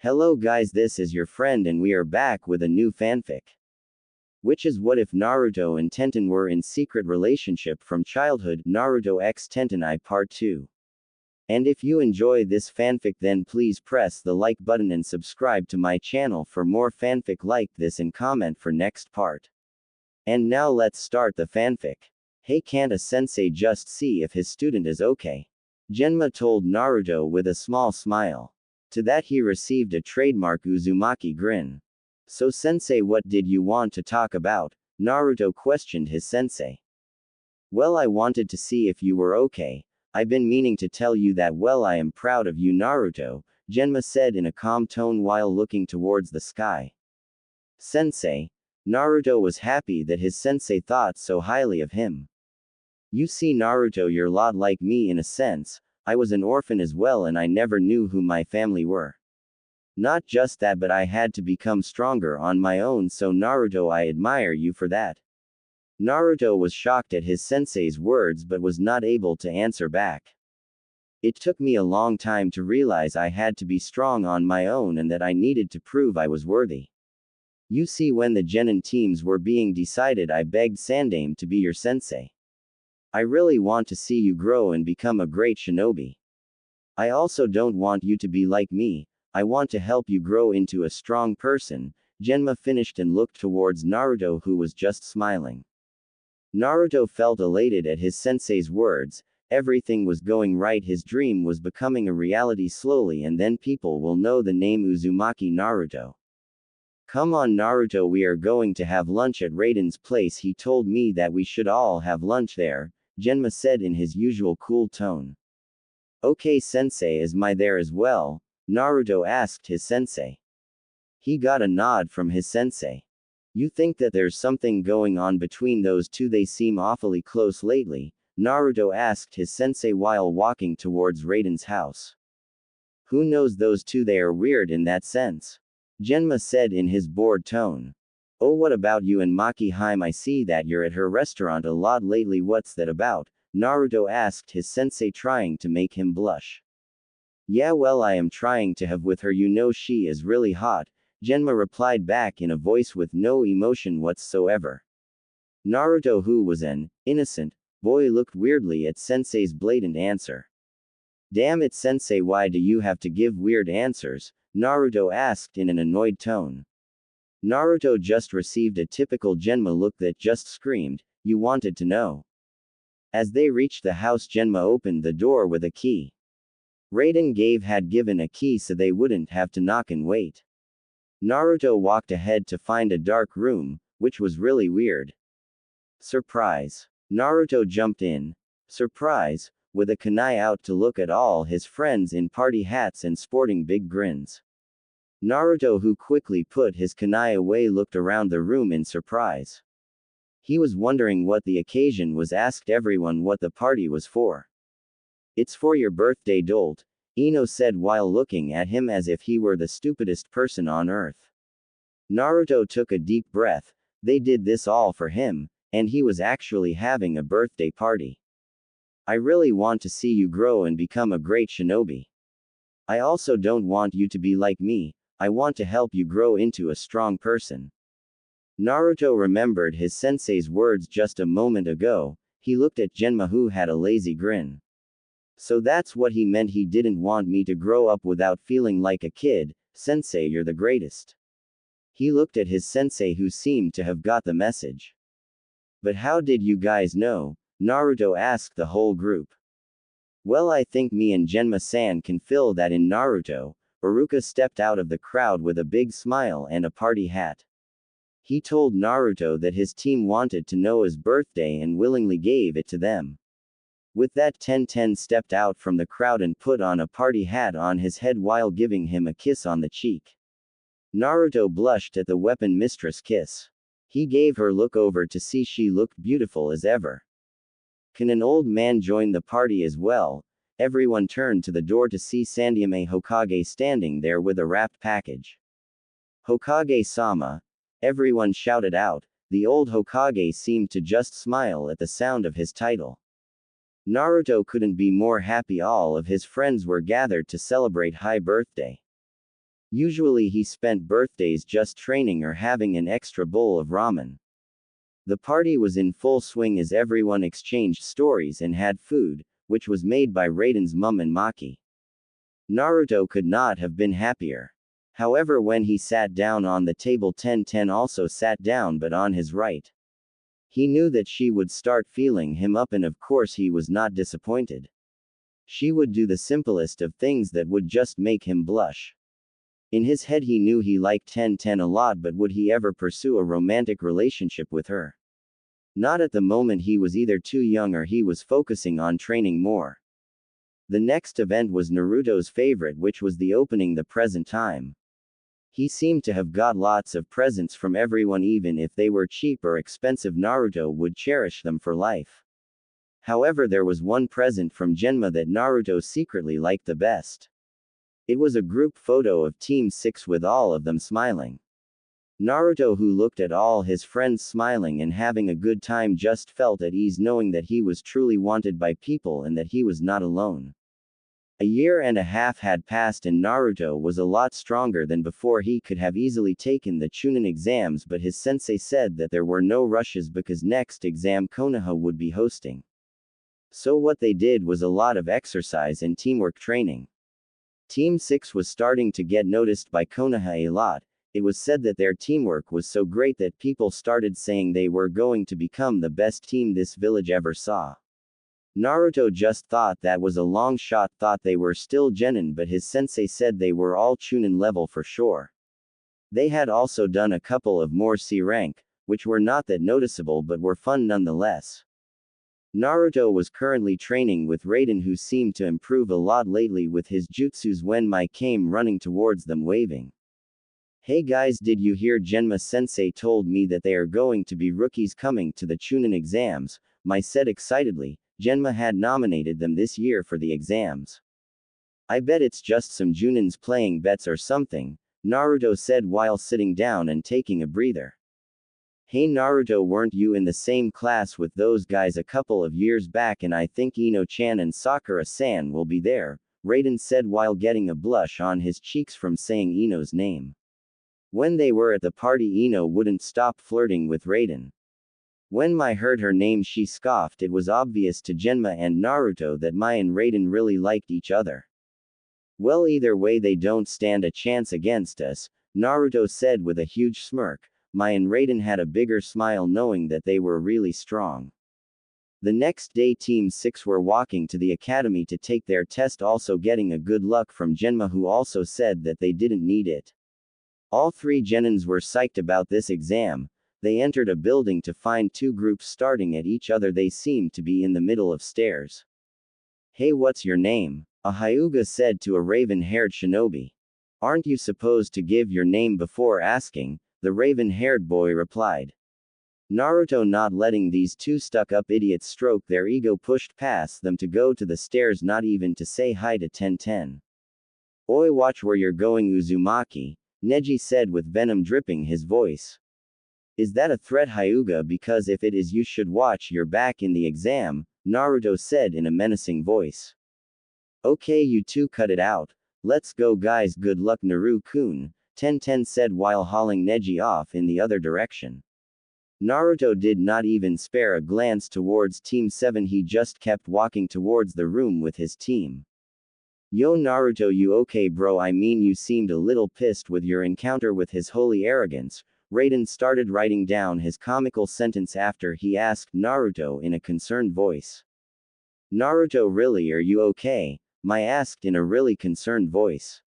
Hello guys, this is your friend and we are back with a new fanfic. Which is what if Naruto and Tenten were in secret relationship from childhood, Naruto x Tenten I Part 2. And if you enjoy this fanfic then please press the like button and subscribe to my channel for more fanfic like this and comment for next part. And now let's start the fanfic. Hey, can't a sensei just see if his student is okay? Genma told Naruto with a small smile. To that he received a trademark Uzumaki grin. So sensei, what did you want to talk about? Naruto questioned his sensei. Well, I wanted to see if you were okay. I've been meaning to tell you that. Well, I am proud of you, Naruto, Genma said in a calm tone while looking towards the sky. Sensei. Naruto was happy that his sensei thought so highly of him. You see, Naruto, you're a lot like me in a sense. I was an orphan as well and I never knew who my family were. Not just that, but I had to become stronger on my own, so Naruto, I admire you for that. Naruto was shocked at his sensei's words but was not able to answer back. It took me a long time to realize I had to be strong on my own and that I needed to prove I was worthy. You see, when the genin teams were being decided, I begged Sandaime to be your sensei. I really want to see you grow and become a great shinobi. I also don't want you to be like me. I want to help you grow into a strong person. Genma finished and looked towards Naruto, who was just smiling. Naruto felt elated at his sensei's words. Everything was going right. His dream was becoming a reality slowly, and then people will know the name Uzumaki Naruto. Come on, Naruto, we are going to have lunch at Raiden's place. He told me that we should all have lunch there, Genma said in his usual cool tone. Okay, sensei, is Mai there as well? Naruto asked his sensei. He got a nod from his sensei. You think that there's something going on between those two? They seem awfully close lately, Naruto asked his sensei while walking towards Raiden's house. Who knows, those two, they are weird in that sense, Genma said in his bored tone. Oh, what about you and Maki Hime? I see that you're at her restaurant a lot lately. What's that about? Naruto asked his sensei, trying to make him blush. Yeah, well, I am trying to have with her. You know, she is really hot, Genma replied back in a voice with no emotion whatsoever. Naruto, who was an innocent boy, looked weirdly at sensei's blatant answer. Damn it, sensei, why do you have to give weird answers? Naruto asked in an annoyed tone. Naruto just received a typical Genma look that just screamed, you wanted to know. As they reached the house, Genma opened the door with a key. Raiden had given a key so they wouldn't have to knock and wait. Naruto walked ahead to find a dark room, which was really weird. Surprise. Naruto jumped in. Surprise, with a kunai out to look at all his friends in party hats and sporting big grins. Naruto, who quickly put his kunai away, looked around the room in surprise. He was wondering what the occasion was, asked everyone what the party was for. It's for your birthday, dolt, Ino said while looking at him as if he were the stupidest person on earth. Naruto took a deep breath. They did this all for him, and he was actually having a birthday party. I really want to see you grow and become a great shinobi. I also don't want you to be like me. I want to help you grow into a strong person. Naruto remembered his sensei's words just a moment ago. He looked at Genma, who had a lazy grin. So that's what he meant. He didn't want me to grow up without feeling like a kid. Sensei, you're the greatest. He looked at his sensei, who seemed to have got the message. But how did you guys know? Naruto asked the whole group. Well, I think me and Genma-san can fill that in. Naruto. Iruka stepped out of the crowd with a big smile and a party hat. He told Naruto that his team wanted to know his birthday and willingly gave it to them. With that, Tenten stepped out from the crowd and put on a party hat on his head while giving him a kiss on the cheek. Naruto blushed at the weapon mistress kiss. He gave her look over to see she looked beautiful as ever. Can an old man join the party as well? Everyone turned to the door to see Sandaime Hokage standing there with a wrapped package. Hokage-sama! Everyone shouted out. The old Hokage seemed to just smile at the sound of his title. Naruto couldn't be more happy. All of his friends were gathered to celebrate high birthday. Usually he spent birthdays just training or having an extra bowl of ramen. The party was in full swing as everyone exchanged stories and had food, which was made by Raiden's mum and Maki. Naruto could not have been happier. However, when he sat down on the table, Tenten also sat down but on his right. He knew that she would start feeling him up, and of course he was not disappointed. She would do the simplest of things that would just make him blush. In his head he knew he liked Tenten a lot, but would he ever pursue a romantic relationship with her? Not at the moment. He was either too young or he was focusing on training more. The next event was Naruto's favorite, which was the opening the present time. He seemed to have got lots of presents from everyone, even if they were cheap or expensive. Naruto would cherish them for life. However, there was one present from Genma that Naruto secretly liked the best. It was a group photo of Team 6 with all of them smiling. Naruto, who looked at all his friends smiling and having a good time, just felt at ease knowing that he was truly wanted by people and that he was not alone. A year and a half had passed and Naruto was a lot stronger than before. He could have easily taken the Chunin exams, but his sensei said that there were no rushes because next exam Konoha would be hosting. So what they did was a lot of exercise and teamwork training. Team 6 was starting to get noticed by Konoha a lot. It was said that their teamwork was so great that people started saying they were going to become the best team this village ever saw. Naruto just thought that was a long shot, thought they were still genin, but his sensei said they were all Chunin level for sure. They had also done a couple of more C rank, which were not that noticeable but were fun nonetheless. Naruto was currently training with Raiden, who seemed to improve a lot lately with his jutsus, when Mai came running towards them waving. Hey guys, did you hear? Genma sensei told me that they are going to be rookies coming to the Chunin exams, Mai said excitedly. Genma had nominated them this year for the exams. I bet it's just some Junins playing bets or something, Naruto said while sitting down and taking a breather. Hey Naruto, weren't you in the same class with those guys a couple of years back? And I think Ino-chan and Sakura-san will be there, Raiden said while getting a blush on his cheeks from saying Ino's name. When they were at the party, Ino wouldn't stop flirting with Raiden. When Mai heard her name, she scoffed. It was obvious to Genma and Naruto that Mai and Raiden really liked each other. Well, either way they don't stand a chance against us, Naruto said with a huge smirk. Mai and Raiden had a bigger smile knowing that they were really strong. The next day Team 6 were walking to the academy to take their test, also getting a good luck from Genma, who also said that they didn't need it. All three genins were psyched about this exam. They entered a building to find two groups starting at each other. They seemed to be in the middle of stairs. Hey, what's your name? A Hyuga said to a raven-haired shinobi. Aren't you supposed to give your name before asking? The raven-haired boy replied. Naruto, not letting these two stuck-up idiots stroke their ego, pushed past them to go to the stairs, not even to say hi to Tenten. Oi, watch where you're going, Uzumaki, Neji said with venom dripping his voice. Is that a threat, Hyuga? Because if it is, you should watch your back in the exam, Naruto said in a menacing voice. Okay, you two cut it out. Let's go guys, good luck Naru-kun, Tenten said while hauling Neji off in the other direction. Naruto did not even spare a glance towards Team 7, he just kept walking towards the room with his team. Yo Naruto, you okay bro? I mean, you seemed a little pissed with your encounter with his holy arrogance. Raiden started writing down his comical sentence after he asked Naruto in a concerned voice. Naruto, really, are you okay? Mai asked in a really concerned voice.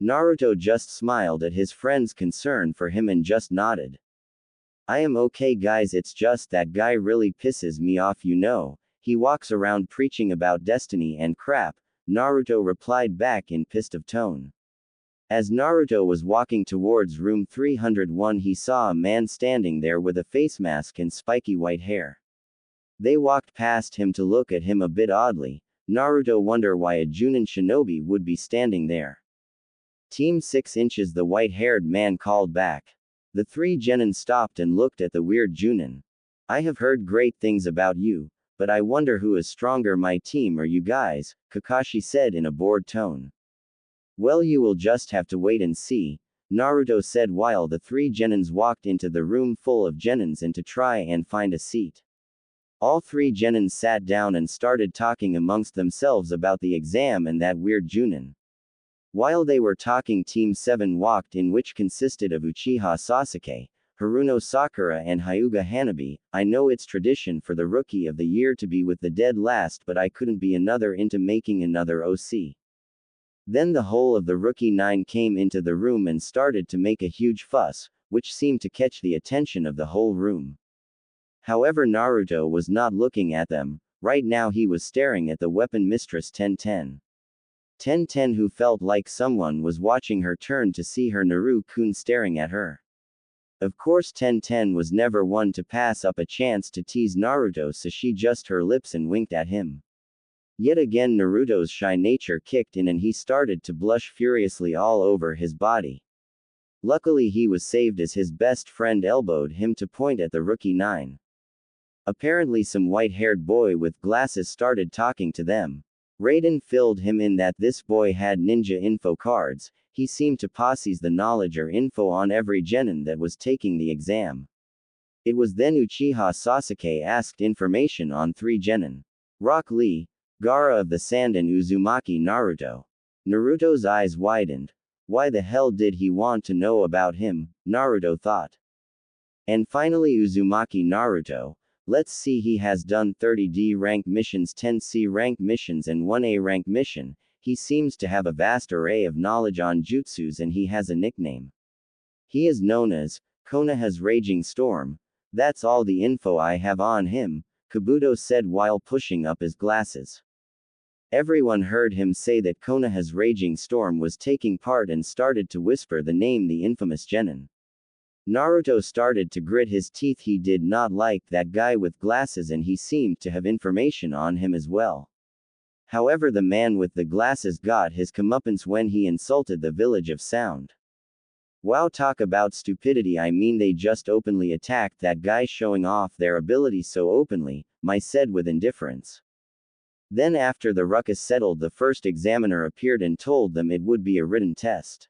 Naruto just smiled at his friend's concern for him and just nodded. I am okay guys, it's just that guy really pisses me off, you know. He walks around preaching about destiny and crap, Naruto replied back in pissed of tone. As Naruto was walking towards room 301, he saw a man standing there with a face mask and spiky white hair. They walked past him to look at him a bit oddly. Naruto wondered why a Junin shinobi would be standing there. Team 6 inches, the white-haired man called back. The three genin stopped and looked at the weird Junin. I have heard great things about you, but I wonder who is stronger, my team or you guys, Kakashi said in a bored tone. Well, you will just have to wait and see, Naruto said while the three genins walked into the room full of genins and to try and find a seat. All three genins sat down and started talking amongst themselves about the exam and that weird Junin. While they were talking, Team 7 walked in, which consisted of Uchiha Sasuke, Haruno Sakura and Hyuga Hanabi. I know it's tradition for the Rookie of the Year to be with the dead last, but I couldn't be another into making another OC. Then the whole of the Rookie 9 came into the room and started to make a huge fuss, which seemed to catch the attention of the whole room. However, Naruto was not looking at them. Right now he was staring at the weapon mistress Tenten. Tenten, who felt like someone was watching her, turned to see her Naru-kun staring at her. Of course, Tenten was never one to pass up a chance to tease Naruto, so she just her lips and winked at him. Yet again Naruto's shy nature kicked in and he started to blush furiously all over his body. Luckily he was saved as his best friend elbowed him to point at the Rookie 9. Apparently some white-haired boy with glasses started talking to them. Raiden filled him in that this boy had ninja info cards. He seemed to possess the knowledge or info on every genin that was taking the exam. It was then Uchiha Sasuke asked information on three genin: Rock Lee, Gaara of the Sand and Uzumaki Naruto. Naruto's eyes widened. Why the hell did he want to know about him, Naruto thought. And finally Uzumaki Naruto. Let's see, he has done 30D rank missions, 10C rank missions and 1A rank mission. He seems to have a vast array of knowledge on jutsus and he has a nickname. He is known as Konoha's Raging Storm. That's all the info I have on him, Kabuto said while pushing up his glasses. Everyone heard him say that Konoha's Raging Storm was taking part and started to whisper the name, the infamous genin. Naruto started to grit his teeth. He did not like that guy with glasses and he seemed to have information on him as well. However, the man with the glasses got his comeuppance when he insulted the village of Sound. Wow, talk about stupidity. I mean, they just openly attacked that guy showing off their abilities so openly, Mai said with indifference. Then after the ruckus settled, the first examiner appeared and told them it would be a written test.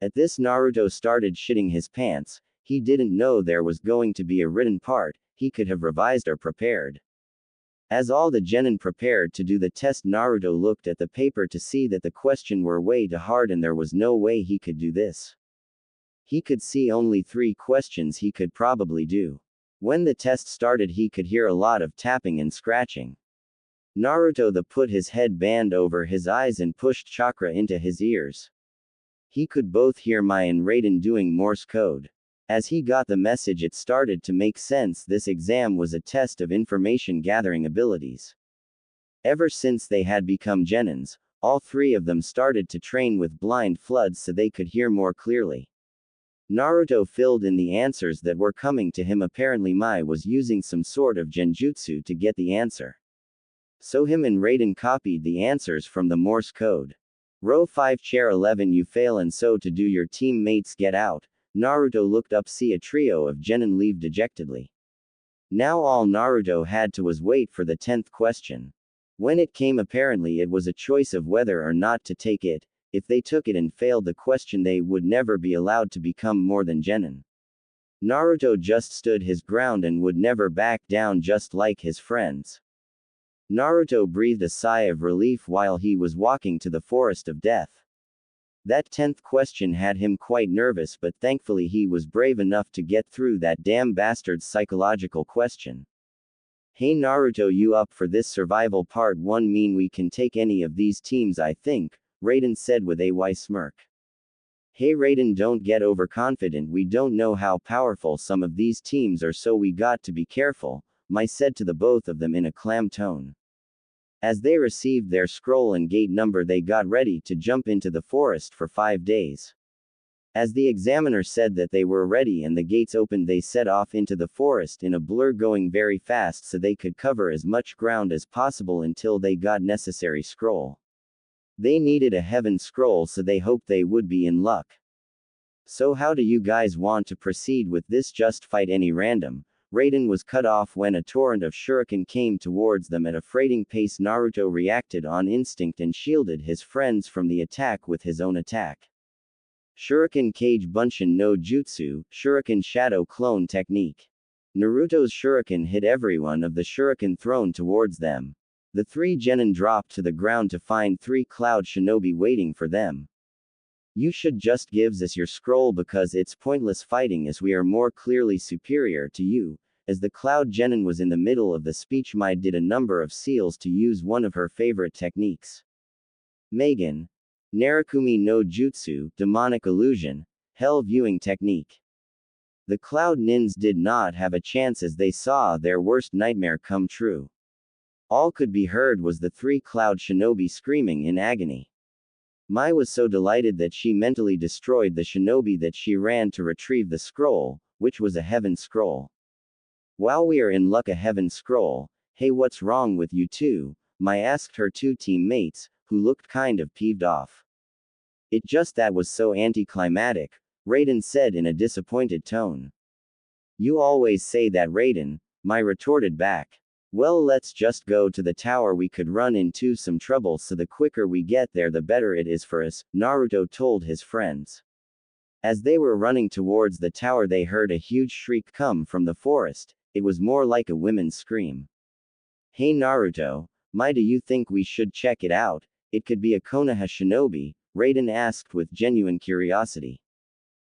At this Naruto started shitting his pants. He didn't know there was going to be a written part. He could have revised or prepared. As all the genin prepared to do the test, Naruto looked at the paper to see that the question were way too hard and there was no way he could do this. He could see only 3 questions he could probably do. When the test started, he could hear a lot of tapping and scratching. Naruto put his headband over his eyes and pushed chakra into his ears. He could both hear Mai and Raiden doing Morse code. As he got the message, it started to make sense. This exam was a test of information gathering abilities. Ever since they had become genins, all 3 of them started to train with blind floods so they could hear more clearly. Naruto filled in the answers that were coming to him. Apparently Mai was using some sort of genjutsu to get the answer. So him and Raiden copied the answers from the Morse code. Row 5, chair 11, you fail, and so to do your teammates get out. Naruto looked up, see a trio of genin leave dejectedly. Now all Naruto had to was wait for the 10th question. When it came, apparently it was a choice of whether or not to take it. If they took it and failed the question, they would never be allowed to become more than genin. Naruto just stood his ground and would never back down, just like his friends. Naruto breathed a sigh of relief while he was walking to the forest of death. That 10th question had him quite nervous, but thankfully he was brave enough to get through that damn bastard's psychological question. Hey Naruto, you up for this survival part 1? Mean we can take any of these teams, I think, Raiden said with a smirk. Hey Raiden, don't get overconfident. We don't know how powerful some of these teams are, so we got to be careful, Mai said to the both of them in a calm tone. As they received their scroll and gate number, they got ready to jump into the forest for 5 days. As the examiner said that they were ready and the gates opened, they set off into the forest in a blur, going very fast so they could cover as much ground as possible until they got necessary scroll. They needed a heaven scroll, so they hoped they would be in luck. So how do you guys want to proceed with this? Just fight any random? Raiden was cut off when a torrent of shuriken came towards them at a freighting pace. Naruto reacted on instinct and shielded his friends from the attack with his own attack. Shuriken Kage Bunshin no Jutsu, Shuriken Shadow Clone Technique. Naruto's shuriken hit everyone of the shuriken thrown towards them. The three genin dropped to the ground to find three cloud shinobi waiting for them. You should just gives us your scroll because it's pointless fighting as we are more clearly superior to you. As the cloud genin was in the middle of the speech, Mai did a number of seals to use one of her favorite techniques. Megan. Narakumi no Jutsu, Demonic Illusion, Hell Viewing Technique. The Cloud Nins did not have a chance as they saw their worst nightmare come true. All could be heard was the three Cloud Shinobi screaming in agony. Mai was so delighted that she mentally destroyed the shinobi that she ran to retrieve the scroll, which was a heaven scroll. While we are in luck, a heaven scroll. Hey, what's wrong with you two? Mai asked her two teammates, who looked kind of peeved off. It just that was so anticlimactic, Raiden said in a disappointed tone. You always say that, Raiden, Mai retorted back. Well, let's just go to the tower. We could run into some trouble, so the quicker we get there the better it is for us, Naruto told his friends. As they were running towards the tower, they heard a huge shriek come from the forest. It was more like a woman's scream. Hey Naruto, Mai, do you think we should check it out? It could be a Konoha shinobi, Raiden asked with genuine curiosity.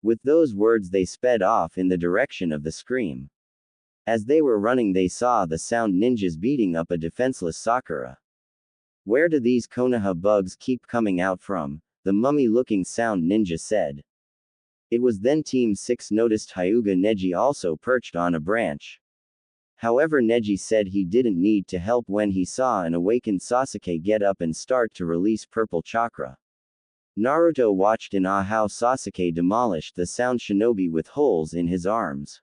With those words they sped off in the direction of the scream. As they were running they saw the sound ninjas beating up a defenseless Sakura. Where do these Konoha bugs keep coming out from? The mummy-looking sound ninja said. It was then Team 6 noticed Hyuga Neji also perched on a branch. However, Neji said he didn't need to help when he saw an awakened Sasuke get up and start to release purple chakra. Naruto watched in awe how Sasuke demolished the sound shinobi with holes in his arms.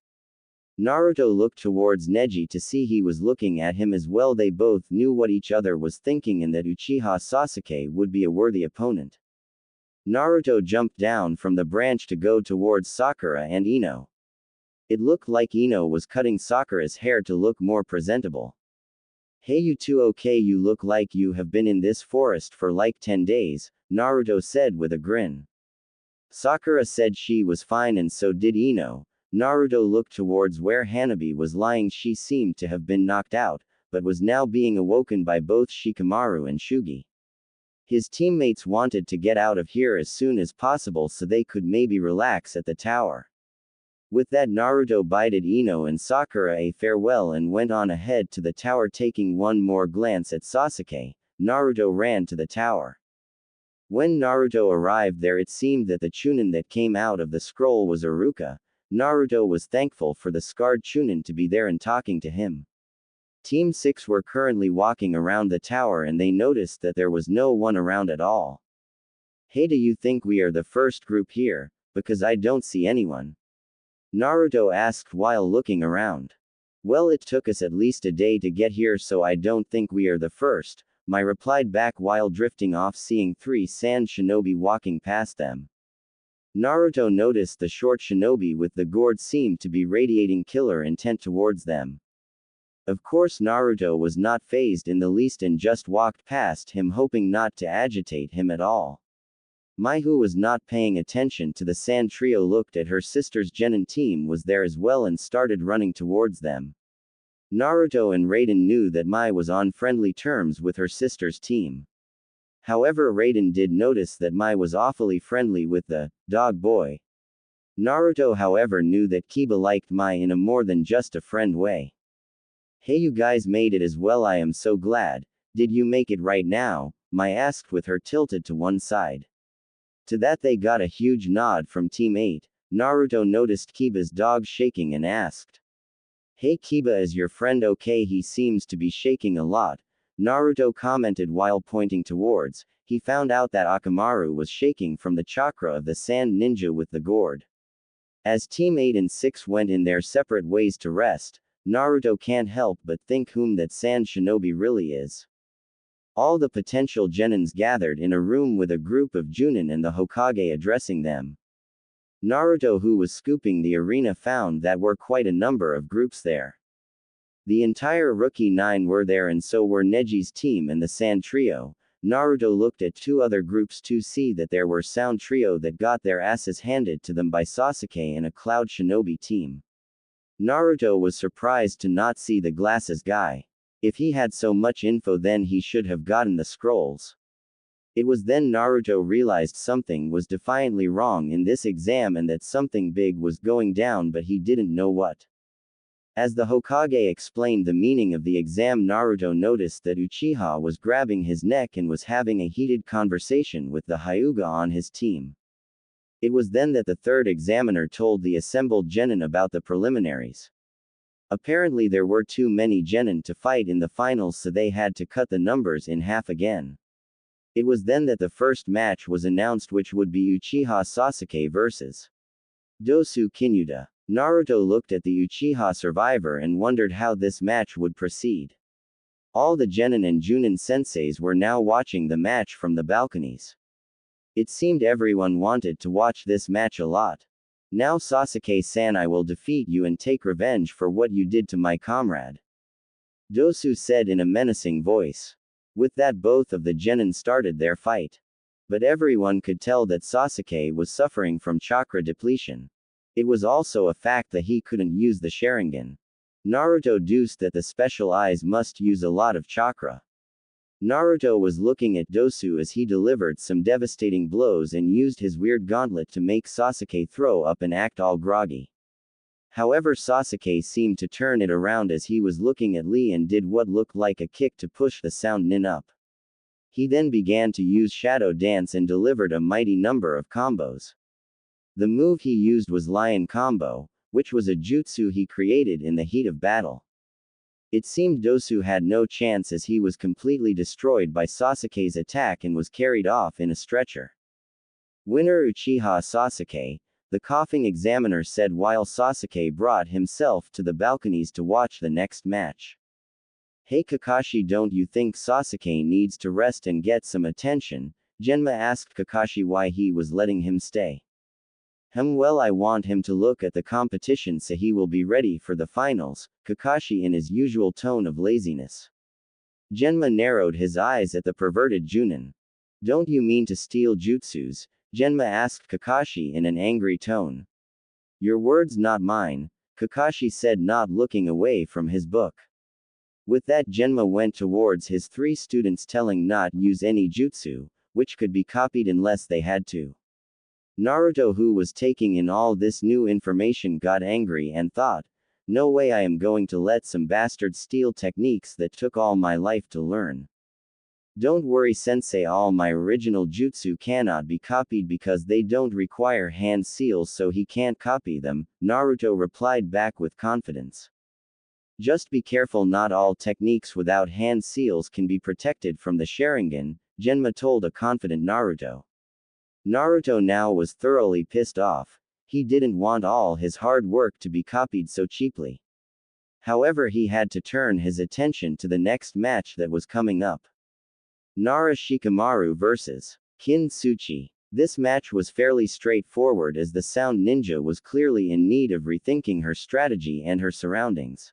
Naruto looked towards Neji to see he was looking at him as well. They both knew what each other was thinking and that Uchiha Sasuke would be a worthy opponent. Naruto jumped down from the branch to go towards Sakura and Ino. It looked like Ino was cutting Sakura's hair to look more presentable. Hey you two, okay, you look like you have been in this forest for like 10 days, Naruto said with a grin. Sakura said she was fine and so did Ino. Naruto looked towards where Hanabi was lying. She seemed to have been knocked out, but was now being awoken by both Shikamaru and Shugi. His teammates wanted to get out of here as soon as possible so they could maybe relax at the tower. With that, Naruto bided Ino and Sakura a farewell and went on ahead to the tower. Taking one more glance at Sasuke, Naruto ran to the tower. When Naruto arrived there, it seemed that the Chunin that came out of the scroll was Iruka. Naruto was thankful for the scarred Chunin to be there and talking to him. Team 6 were currently walking around the tower and they noticed that there was no one around at all. Hey, do you think we are the first group here? Because I don't see anyone. Naruto asked while looking around. Well, it took us at least a day to get here, so I don't think we are the first, Mai replied back while drifting off, seeing 3 sand shinobi walking past them. Naruto noticed the short shinobi with the gourd seemed to be radiating killer intent towards them. Of course, Naruto was not fazed in the least and just walked past him, hoping not to agitate him at all. Mai, who was not paying attention to the sand trio, looked at her sister's genin team was there as well and started running towards them. Naruto and Raiden knew that Mai was on friendly terms with her sister's team. However, Raiden did notice that Mai was awfully friendly with the dog boy. Naruto, however, knew that Kiba liked Mai in a more than just a friend way. Hey, you guys made it as well, I am so glad. Did you make it right now? Mai asked with her tilted to one side. To that they got a huge nod from Team 8. Naruto noticed Kiba's dog shaking and asked. Hey Kiba, is your friend okay? He seems to be shaking a lot, Naruto commented while pointing towards. He found out that Akamaru was shaking from the chakra of the sand ninja with the gourd. As Team 8 and 6 went in their separate ways to rest, Naruto can't help but think whom that sand shinobi really is. All the potential genins gathered in a room with a group of Junin and the Hokage addressing them. Naruto, who was scooping the arena, found that were quite a number of groups there. The entire Rookie 9 were there, and so were Neji's team and the Sand Trio. Naruto looked at two other groups to see that there were Sound Trio that got their asses handed to them by Sasuke and a Cloud Shinobi team. Naruto was surprised to not see the glasses guy. If he had so much info, then he should have gotten the scrolls. It was then Naruto realized something was defiantly wrong in this exam and that something big was going down, but he didn't know what. As the Hokage explained the meaning of the exam, Naruto noticed that Uchiha was grabbing his neck and was having a heated conversation with the Hyuga on his team. It was then that the third examiner told the assembled genin about the preliminaries. Apparently there were too many genin to fight in the finals, so they had to cut the numbers in half again. It was then that the first match was announced, which would be Uchiha Sasuke vs. Dosu Kinyuda. Naruto looked at the Uchiha survivor and wondered how this match would proceed. All the genin and Junin senseis were now watching the match from the balconies. It seemed everyone wanted to watch this match a lot. Now Sasuke-san, I will defeat you and take revenge for what you did to my comrade, Dosu said in a menacing voice. With that, both of the genin started their fight. But everyone could tell that Sasuke was suffering from chakra depletion. It was also a fact that he couldn't use the Sharingan. Naruto deduced that the special eyes must use a lot of chakra. Naruto was looking at Dosu as he delivered some devastating blows and used his weird gauntlet to make Sasuke throw up and act all groggy. However, Sasuke seemed to turn it around as he was looking at Lee and did what looked like a kick to push the Sound Nin up. He then began to use Shadow Dance and delivered a mighty number of combos. The move he used was Lion Combo, which was a jutsu he created in the heat of battle. It seemed Dosu had no chance as he was completely destroyed by Sasuke's attack and was carried off in a stretcher. Winner Uchiha Sasuke, the coughing examiner said while Sasuke brought himself to the balconies to watch the next match. Hey Kakashi, don't you think Sasuke needs to rest and get some attention? Genma asked Kakashi why he was letting him stay. Well, I want him to look at the competition so he will be ready for the finals, Kakashi in his usual tone of laziness. Genma narrowed his eyes at the perverted Junin. Don't you mean to steal jutsus? Genma asked Kakashi in an angry tone. Your words, not mine, Kakashi said, not looking away from his book. With that, Genma went towards his three students, telling not use any jutsu, which could be copied unless they had to. Naruto, who was taking in all this new information, got angry and thought, no way, I am going to let some bastard steal techniques that took all my life to learn. Don't worry sensei, all my original jutsu cannot be copied because they don't require hand seals, so he can't copy them, Naruto replied back with confidence. Just be careful, not all techniques without hand seals can be protected from the Sharingan, Genma told a confident Naruto. Naruto now was thoroughly pissed off. He didn't want all his hard work to be copied so cheaply. However, he had to turn his attention to the next match that was coming up. Nara Shikamaru vs. Kin Tsuchi. This match was fairly straightforward as the Sound Ninja was clearly in need of rethinking her strategy and her surroundings.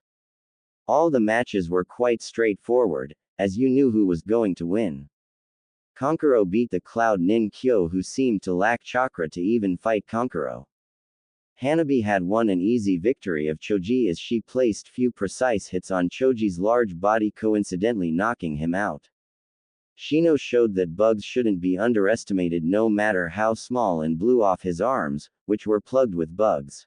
All the matches were quite straightforward, as you knew who was going to win. Kankuro beat the Cloud Nin Kyo, who seemed to lack chakra to even fight Kankuro. Hanabi had won an easy victory of Choji as she placed few precise hits on Choji's large body, coincidentally knocking him out. Shino showed that bugs shouldn't be underestimated no matter how small, and blew off his arms, which were plugged with bugs.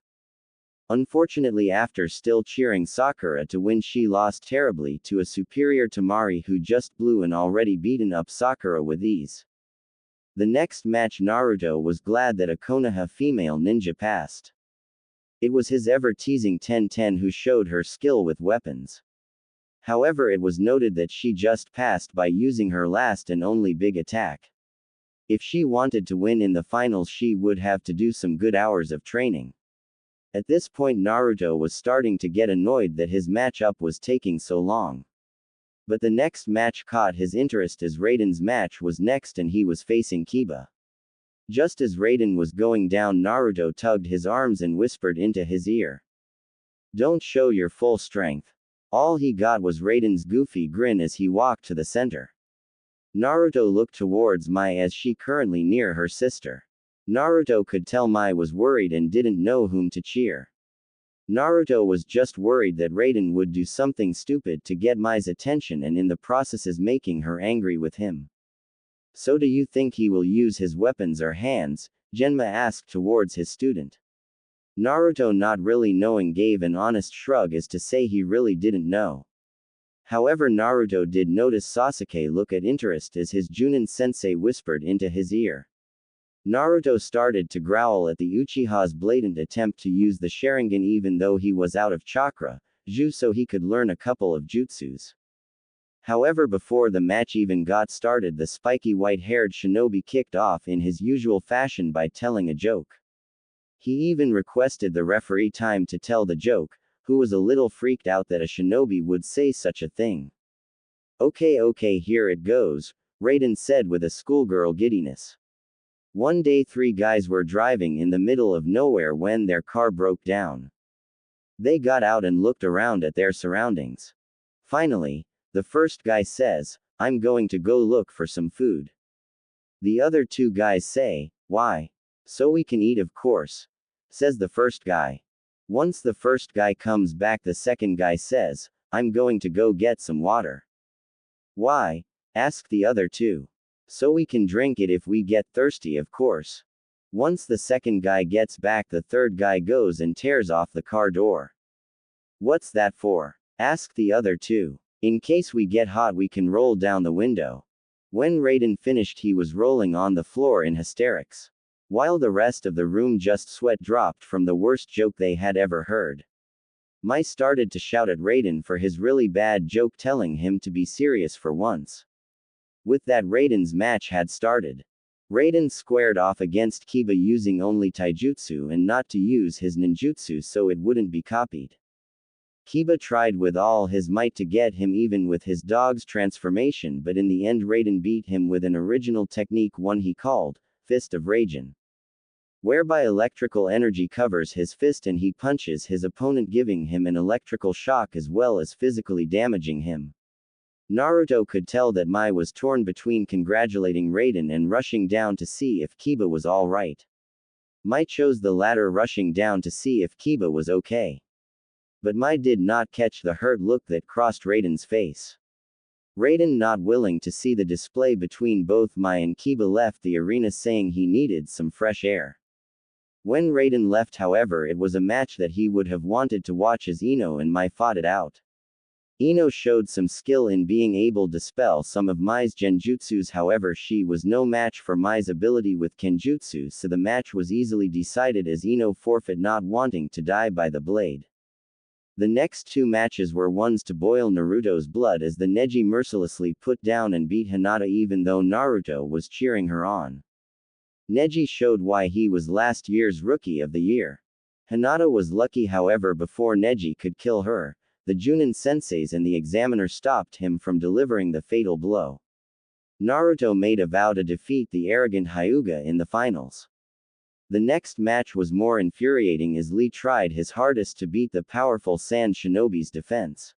Unfortunately, after still cheering Sakura to win, she lost terribly to a superior Tamari who just blew an already beaten up Sakura with ease. The next match, Naruto was glad that a Konoha female ninja passed. It was his ever-teasing Tenten who showed her skill with weapons. However, it was noted that she just passed by using her last and only big attack. If she wanted to win in the finals, she would have to do some good hours of training. At this point, Naruto was starting to get annoyed that his matchup was taking so long. But the next match caught his interest as Raiden's match was next and he was facing Kiba. Just as Raiden was going down, Naruto tugged his arms and whispered into his ear. Don't show your full strength. All he got was Raiden's goofy grin as he walked to the center. Naruto looked towards Mai as she currently near her sister. Naruto could tell Mai was worried and didn't know whom to cheer. Naruto was just worried that Raiden would do something stupid to get Mai's attention and in the processes making her angry with him. So do you think he will use his weapons or hands? Genma asked towards his student. Naruto, not really knowing, gave an honest shrug as to say he really didn't know. However, Naruto did notice Sasuke look at interest as his Junin sensei whispered into his ear. Naruto started to growl at the Uchiha's blatant attempt to use the Sharingan even though he was out of chakra, so he could learn a couple of jutsus. However, before the match even got started, the spiky white-haired shinobi kicked off in his usual fashion by telling a joke. He even requested the referee time to tell the joke, who was a little freaked out that a shinobi would say such a thing. Okay, here it goes, Raiden said with a schoolgirl giddiness. One day 3 guys were driving in the middle of nowhere when their car broke down. They got out and looked around at their surroundings. Finally, the first guy says, I'm going to go look for some food. The other 2 guys say, why? So we can eat, of course, says the first guy. Once the first guy comes back, the second guy says, I'm going to go get some water. Why? Asked the other 2. So we can drink it if we get thirsty, of course. Once the second guy gets back, the third guy goes and tears off the car door. What's that for? Asked the other 2. In case we get hot, we can roll down the window. When Raiden finished, he was rolling on the floor in hysterics. While the rest of the room just sweat dropped from the worst joke they had ever heard. Mai started to shout at Raiden for his really bad joke, telling him to be serious for once. With that, Raiden's match had started. Raiden squared off against Kiba using only taijutsu and not to use his ninjutsu so it wouldn't be copied. Kiba tried with all his might to get him even with his dog's transformation, but in the end Raiden beat him with an original technique, one he called Fist of Raiden, whereby electrical energy covers his fist and he punches his opponent, giving him an electrical shock as well as physically damaging him. Naruto could tell that Mai was torn between congratulating Raiden and rushing down to see if Kiba was alright. Mai chose the latter, rushing down to see if Kiba was okay. But Mai did not catch the hurt look that crossed Raiden's face. Raiden, not willing to see the display between both Mai and Kiba, left the arena saying he needed some fresh air. When Raiden left, however, it was a match that he would have wanted to watch as Ino and Mai fought it out. Ino showed some skill in being able to dispel some of Mai's genjutsus, however she was no match for Mai's ability with kenjutsu, so the match was easily decided as Ino forfeit, not wanting to die by the blade. The next 2 matches were ones to boil Naruto's blood as the Neji mercilessly put down and beat Hinata even though Naruto was cheering her on. Neji showed why he was last year's Rookie of the Year. Hinata was lucky, however, before Neji could kill her, the Junin senseis and the examiner stopped him from delivering the fatal blow. Naruto made a vow to defeat the arrogant Hyuga in the finals. The next match was more infuriating as Lee tried his hardest to beat the powerful Sand Shinobi's defense.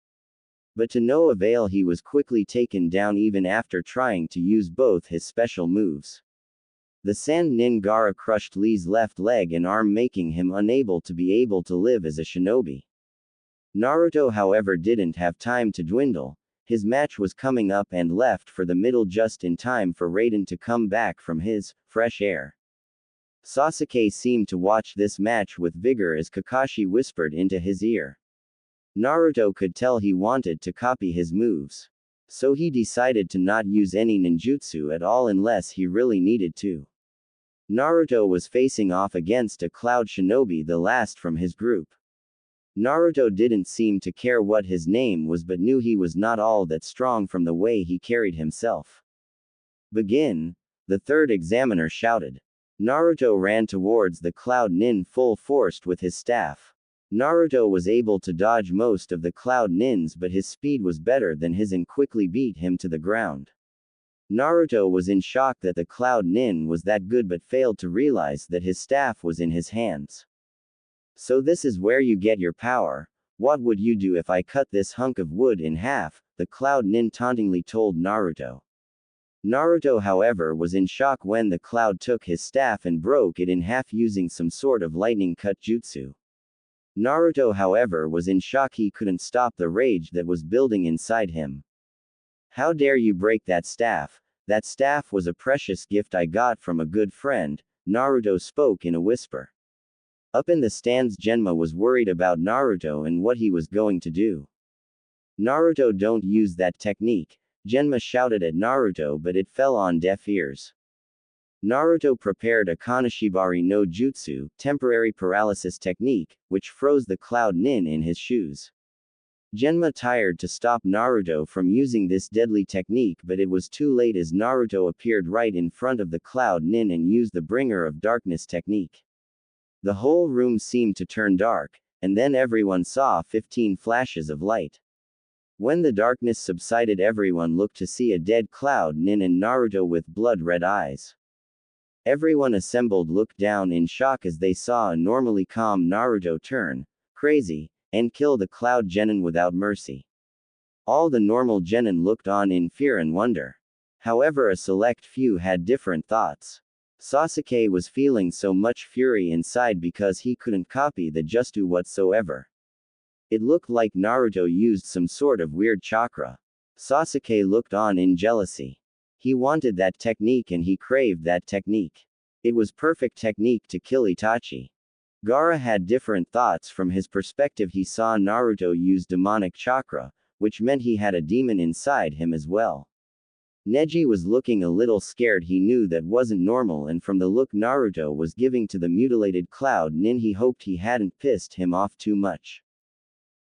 But to no avail, he was quickly taken down even after trying to use both his special moves. The Sand Nin Gara crushed Lee's left leg and arm, making him unable to live as a shinobi. Naruto, however, didn't have time to dwindle. His match was coming up and left for the middle just in time for Raiden to come back from his fresh air. Sasuke seemed to watch this match with vigor as Kakashi whispered into his ear. Naruto could tell he wanted to copy his moves. So he decided to not use any ninjutsu at all unless he really needed to. Naruto was facing off against a Cloud Shinobi, the last from his group. Naruto didn't seem to care what his name was but knew he was not all that strong from the way he carried himself. Begin, the third examiner shouted. Naruto ran towards the Cloud Nin full force with his staff. Naruto was able to dodge most of the Cloud Nins, but his speed was better than his and quickly beat him to the ground. Naruto was in shock that the Cloud Nin was that good but failed to realize that his staff was in his hands. So this is where you get your power. What would you do if I cut this hunk of wood in half? The Cloud Nin tauntingly told Naruto. Naruto, however, was in shock when the cloud took his staff and broke it in half using some sort of lightning cut jutsu. Naruto, however, was in shock he couldn't stop the rage that was building inside him. How dare you break that staff? That staff was a precious gift I got from a good friend, Naruto spoke in a whisper. Up in the stands, Genma was worried about Naruto and what he was going to do. Naruto, don't use that technique, Genma shouted at Naruto, but it fell on deaf ears. Naruto prepared a Kanashibari no Jutsu, temporary paralysis technique, which froze the Cloud Nin in his shoes. Genma tried to stop Naruto from using this deadly technique, but it was too late as Naruto appeared right in front of the Cloud Nin and used the Bringer of Darkness technique. The whole room seemed to turn dark, and then everyone saw 15 flashes of light. When the darkness subsided, everyone looked to see a dead Cloud Nin and Naruto with blood-red eyes. Everyone assembled looked down in shock as they saw a normally calm Naruto turn crazy and kill the Cloud Genin without mercy. All the normal genin looked on in fear and wonder. However, a select few had different thoughts. Sasuke was feeling so much fury inside because he couldn't copy the Jutsu whatsoever. It looked like Naruto used some sort of weird chakra. Sasuke looked on in jealousy. He wanted that technique and he craved that technique. It was perfect technique to kill Itachi. Gaara had different thoughts. From his perspective, he saw Naruto use demonic chakra, which meant he had a demon inside him as well. Neji was looking a little scared. He knew that wasn't normal, and from the look Naruto was giving to the mutilated Cloud Nin, he hoped he hadn't pissed him off too much.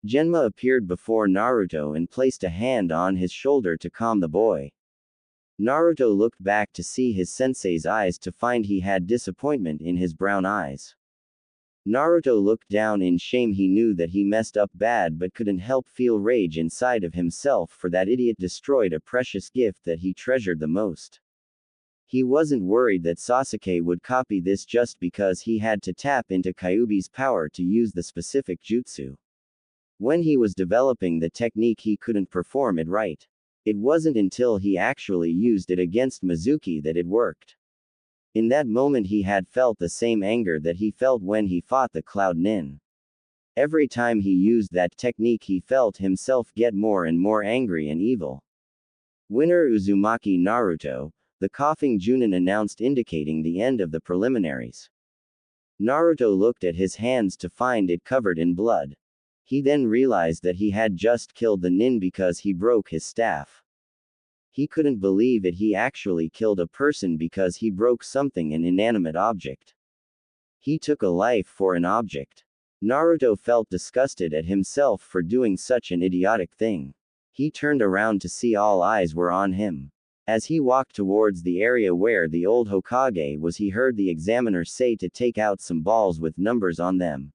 Genma appeared before Naruto and placed a hand on his shoulder to calm the boy. Naruto looked back to see his sensei's eyes to find he had disappointment in his brown eyes. Naruto looked down in shame. He knew that he messed up bad but couldn't help feel rage inside of himself for that idiot destroyed a precious gift that he treasured the most. He wasn't worried that Sasuke would copy this just because he had to tap into Kyuubi's power to use the specific jutsu. When he was developing the technique, he couldn't perform it right. It wasn't until he actually used it against Mizuki that it worked. In that moment he had felt the same anger that he felt when he fought the Cloud Nin. Every time he used that technique he felt himself get more and more angry and evil. Winner Uzumaki Naruto, the coughing Junin announced, indicating the end of the preliminaries. Naruto looked at his hands to find it covered in blood. He then realized that he had just killed the nin because he broke his staff. He couldn't believe it. He actually killed a person because he broke something, an inanimate object. He took a life for an object. Naruto felt disgusted at himself for doing such an idiotic thing. He turned around to see all eyes were on him. As he walked towards the area where the old Hokage was, he heard the examiner say to take out some balls with numbers on them.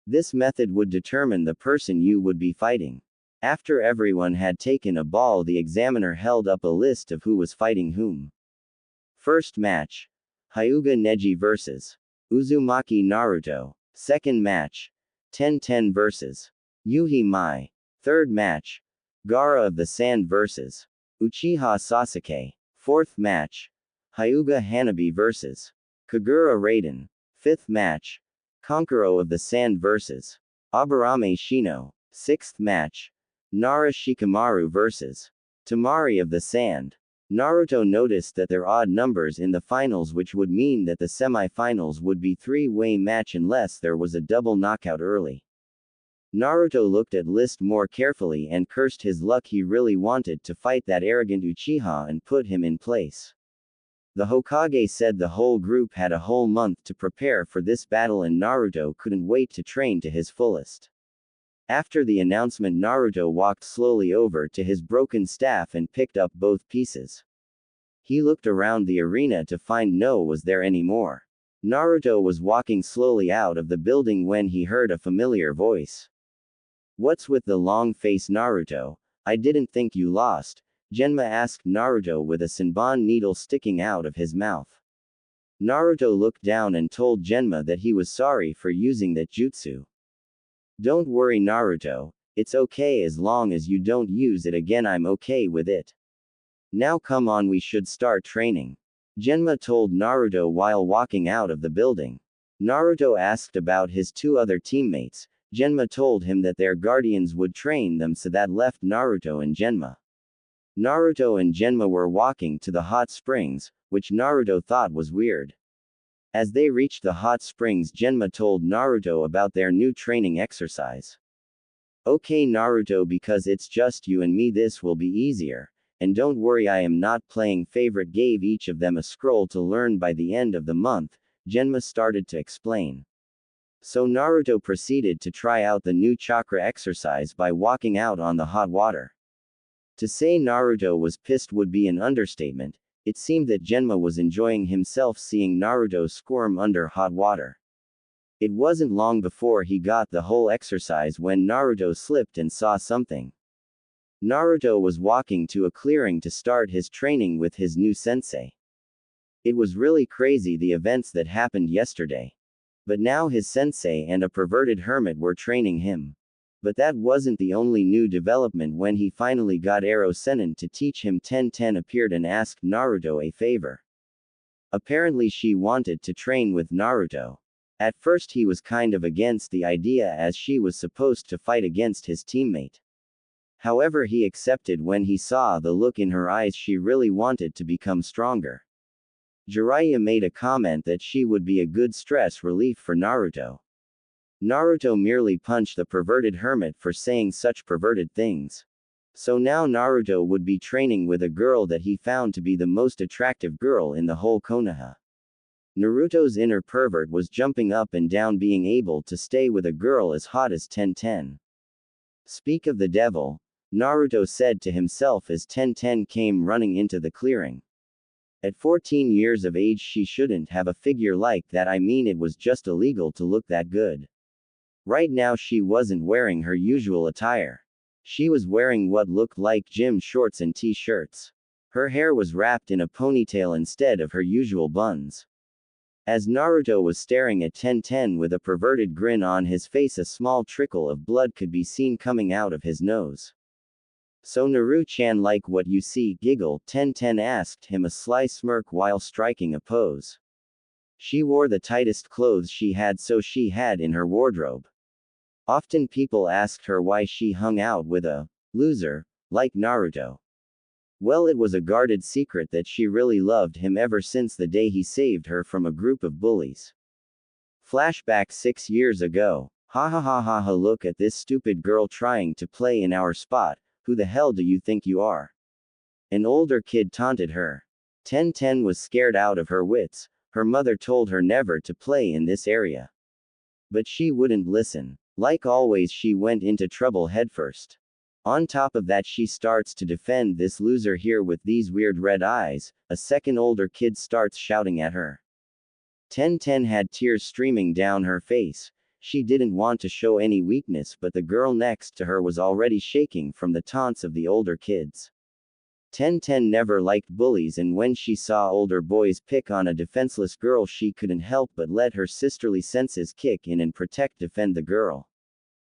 This method would determine the person you would be fighting. After everyone had taken a ball, the examiner held up a list of who was fighting whom. First match: Hyuga Neji vs. Uzumaki Naruto. Second match: Tenten vs. Yuhi Mai. Third match: Gaara of the Sand vs. Uchiha Sasuke. Fourth match: Hyuga Hanabi vs. Kagura Raiden. Fifth match: Kankuro of the Sand vs. Aburame Shino. Sixth match: Nara Shikamaru vs. Tamari of the Sand. Naruto noticed that there are odd numbers in the finals, which would mean that the semi-finals would be three-way match unless there was a double knockout early. Naruto looked at list more carefully and cursed his luck. He really wanted to fight that arrogant Uchiha and put him in place. The Hokage said the whole group had a whole month to prepare for this battle and Naruto couldn't wait to train to his fullest. After the announcement, Naruto walked slowly over to his broken staff and picked up both pieces. He looked around the arena to find no one was there anymore. Naruto was walking slowly out of the building when he heard a familiar voice. "What's with the long face, Naruto? I didn't think you lost. Genma asked Naruto with a Senbon needle sticking out of his mouth. Naruto looked down and told Genma that he was sorry for using that jutsu. Don't worry Naruto, it's okay as long as you don't use it again, I'm okay with it. Now come on, we should start training. Genma told Naruto while walking out of the building. Naruto asked about his two other teammates. Genma told him that their guardians would train them, so that left Naruto and Genma. Naruto and Genma were walking to the hot springs, which Naruto thought was weird. As they reached the hot springs, Genma told Naruto about their new training exercise. Okay Naruto, because it's just you and me, this will be easier. And don't worry, I am not playing favorite. Gave each of them a scroll to learn by the end of the month, Genma started to explain. So Naruto proceeded to try out the new chakra exercise by walking out on the hot water. To say Naruto was pissed would be an understatement. It seemed that Genma was enjoying himself seeing Naruto squirm under hot water. It wasn't long before he got the whole exercise when Naruto slipped and saw something. Naruto was walking to a clearing to start his training with his new sensei. It was really crazy, the events that happened yesterday. But now his sensei and a perverted hermit were training him. But that wasn't the only new development. When he finally got Ero Sennin to teach him, Tenten appeared and asked Naruto a favor. Apparently she wanted to train with Naruto. At first he was kind of against the idea, as she was supposed to fight against his teammate. However, he accepted when he saw the look in her eyes. She really wanted to become stronger. Jiraiya made a comment that she would be a good stress relief for Naruto. Naruto merely punched the perverted hermit for saying such perverted things. So now Naruto would be training with a girl that he found to be the most attractive girl in the whole Konoha. Naruto's inner pervert was jumping up and down, being able to stay with a girl as hot as Tenten. Speak of the devil, Naruto said to himself as Tenten came running into the clearing. At 14 years of age she shouldn't have a figure like that. I mean, it was just illegal to look that good. Right now she wasn't wearing her usual attire. She was wearing what looked like gym shorts and t-shirts. Her hair was wrapped in a ponytail instead of her usual buns. As Naruto was staring at Tenten with a perverted grin on his face, a small trickle of blood could be seen coming out of his nose. So Naru-chan, like what you see? Giggle, Tenten asked him, a sly smirk while striking a pose. She wore the tightest clothes she had in her wardrobe. Often people asked her why she hung out with a loser like Naruto. Well, it was a guarded secret that she really loved him ever since the day he saved her from a group of bullies. Flashback 6 years ago. Ha ha ha ha ha, look at this stupid girl trying to play in our spot. Who the hell do you think you are? An older kid taunted her. Tenten was scared out of her wits. Her mother told her never to play in this area. But she wouldn't listen. Like always, she went into trouble headfirst. On top of that, she starts to defend this loser here with these weird red eyes. A second older kid starts shouting at her. Tenten had tears streaming down her face. She didn't want to show any weakness, but the girl next to her was already shaking from the taunts of the older kids. Tenten never liked bullies, and when she saw older boys pick on a defenseless girl, she couldn't help but let her sisterly senses kick in and defend the girl.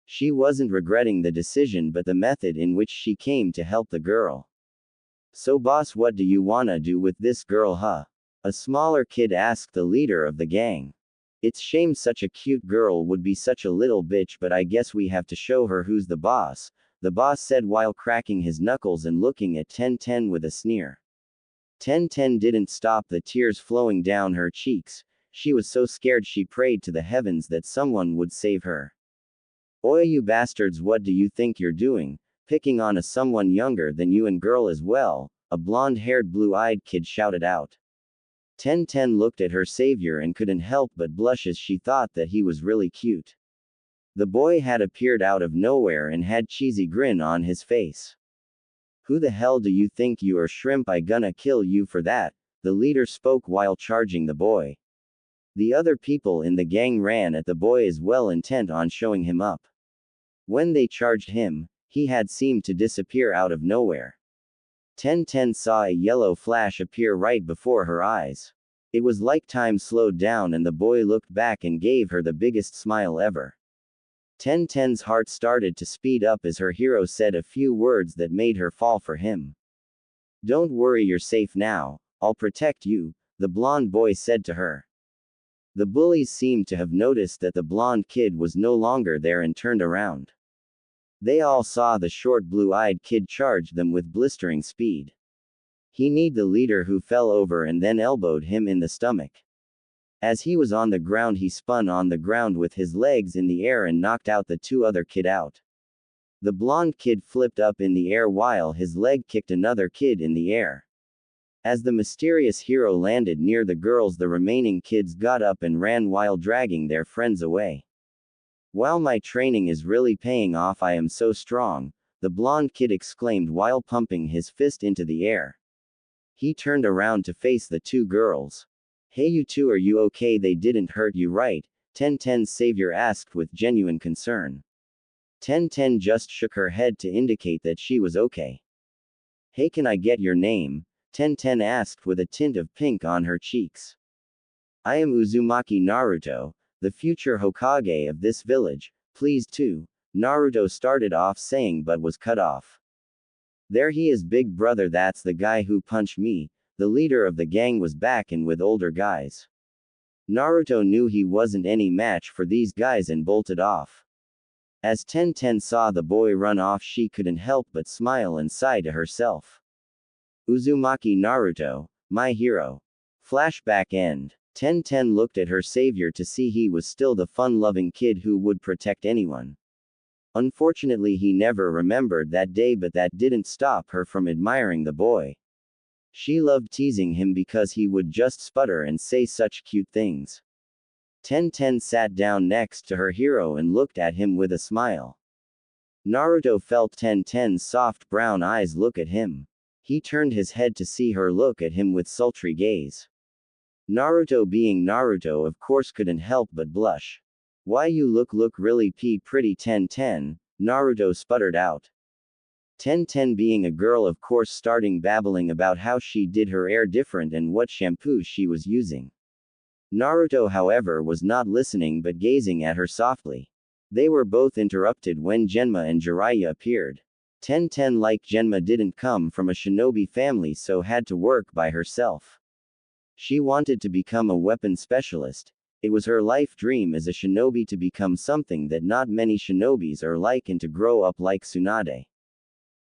She wasn't regretting the decision, but the method in which she came to help the girl. So boss, what do you wanna do with this girl, huh? A smaller kid asked the leader of the gang. It's shame such a cute girl would be such a little bitch, but I guess we have to show her who's the boss, the boss said while cracking his knuckles and looking at Tenten with a sneer. Tenten didn't stop the tears flowing down her cheeks. She was so scared she prayed to the heavens that someone would save her. Oi, you bastards, what do you think you're doing? Picking on a someone younger than you and girl as well, a blonde-haired blue-eyed kid shouted out. Tenten looked at her savior and couldn't help but blush as she thought that he was really cute. The boy had appeared out of nowhere and had cheesy grin on his face. Who the hell do you think you are, shrimp? I gonna kill you for that, the leader spoke while charging the boy. The other people in the gang ran at the boy as well, intent on showing him up. When they charged him, he had seemed to disappear out of nowhere. Tenten saw a yellow flash appear right before her eyes. It was like time slowed down and the boy looked back and gave her the biggest smile ever. Tenten's heart started to speed up as her hero said a few words that made her fall for him. "Don't worry, you're safe now, I'll protect you," the blonde boy said to her. The bullies seemed to have noticed that the blonde kid was no longer there and turned around. They all saw the short blue-eyed kid charge them with blistering speed. He kneed the leader who fell over and then elbowed him in the stomach. As he was on the ground, he spun on the ground with his legs in the air and knocked out the two other kid out. The blonde kid flipped up in the air while his leg kicked another kid in the air. As the mysterious hero landed near the girls, the remaining kids got up and ran while dragging their friends away. "Wow, my training is really paying off, I am so strong," the blonde kid exclaimed while pumping his fist into the air. He turned around to face the two girls. "Hey, you two, are you okay? They didn't hurt you, right?" Tenten's savior asked with genuine concern. Tenten just shook her head to indicate that she was okay. "Hey, can I get your name?" Tenten asked with a tint of pink on her cheeks. "I am Uzumaki Naruto, the future Hokage of this village, please too," Naruto started off saying but was cut off. "There he is, big brother, that's the guy who punched me." The leader of the gang was back and with older guys. Naruto knew he wasn't any match for these guys and bolted off. As Tenten saw the boy run off, she couldn't help but smile and sigh to herself. Uzumaki Naruto, my hero. Flashback end. Tenten looked at her savior to see he was still the fun-loving kid who would protect anyone. Unfortunately, he never remembered that day, but that didn't stop her from admiring the boy. She loved teasing him because he would just sputter and say such cute things. Tenten sat down next to her hero and looked at him with a smile. Naruto felt Tenten's soft brown eyes look at him. He turned his head to see her look at him with sultry gaze. Naruto, being Naruto, of course couldn't help but blush. "Why, you look really pretty, Tenten," Naruto sputtered out. Tenten, being a girl, of course, starting babbling about how she did her hair different and what shampoo she was using. Naruto, however, was not listening but gazing at her softly. They were both interrupted when Genma and Jiraiya appeared. Tenten, like Genma, didn't come from a shinobi family, so had to work by herself. She wanted to become a weapon specialist. It was her life dream as a shinobi to become something that not many shinobis are like and to grow up like Tsunade.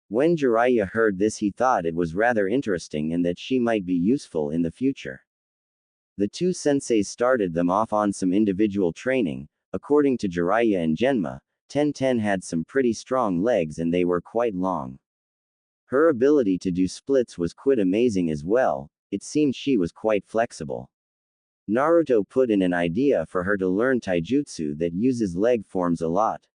When Jiraiya heard this, he thought it was rather interesting and that she might be useful in the future. The two senseis started them off on some individual training. According to Jiraiya and Genma, Tenten had some pretty strong legs and they were quite long. Her ability to do splits was quite amazing as well. It seemed she was quite flexible. Naruto put in an idea for her to learn taijutsu that uses leg forms a lot.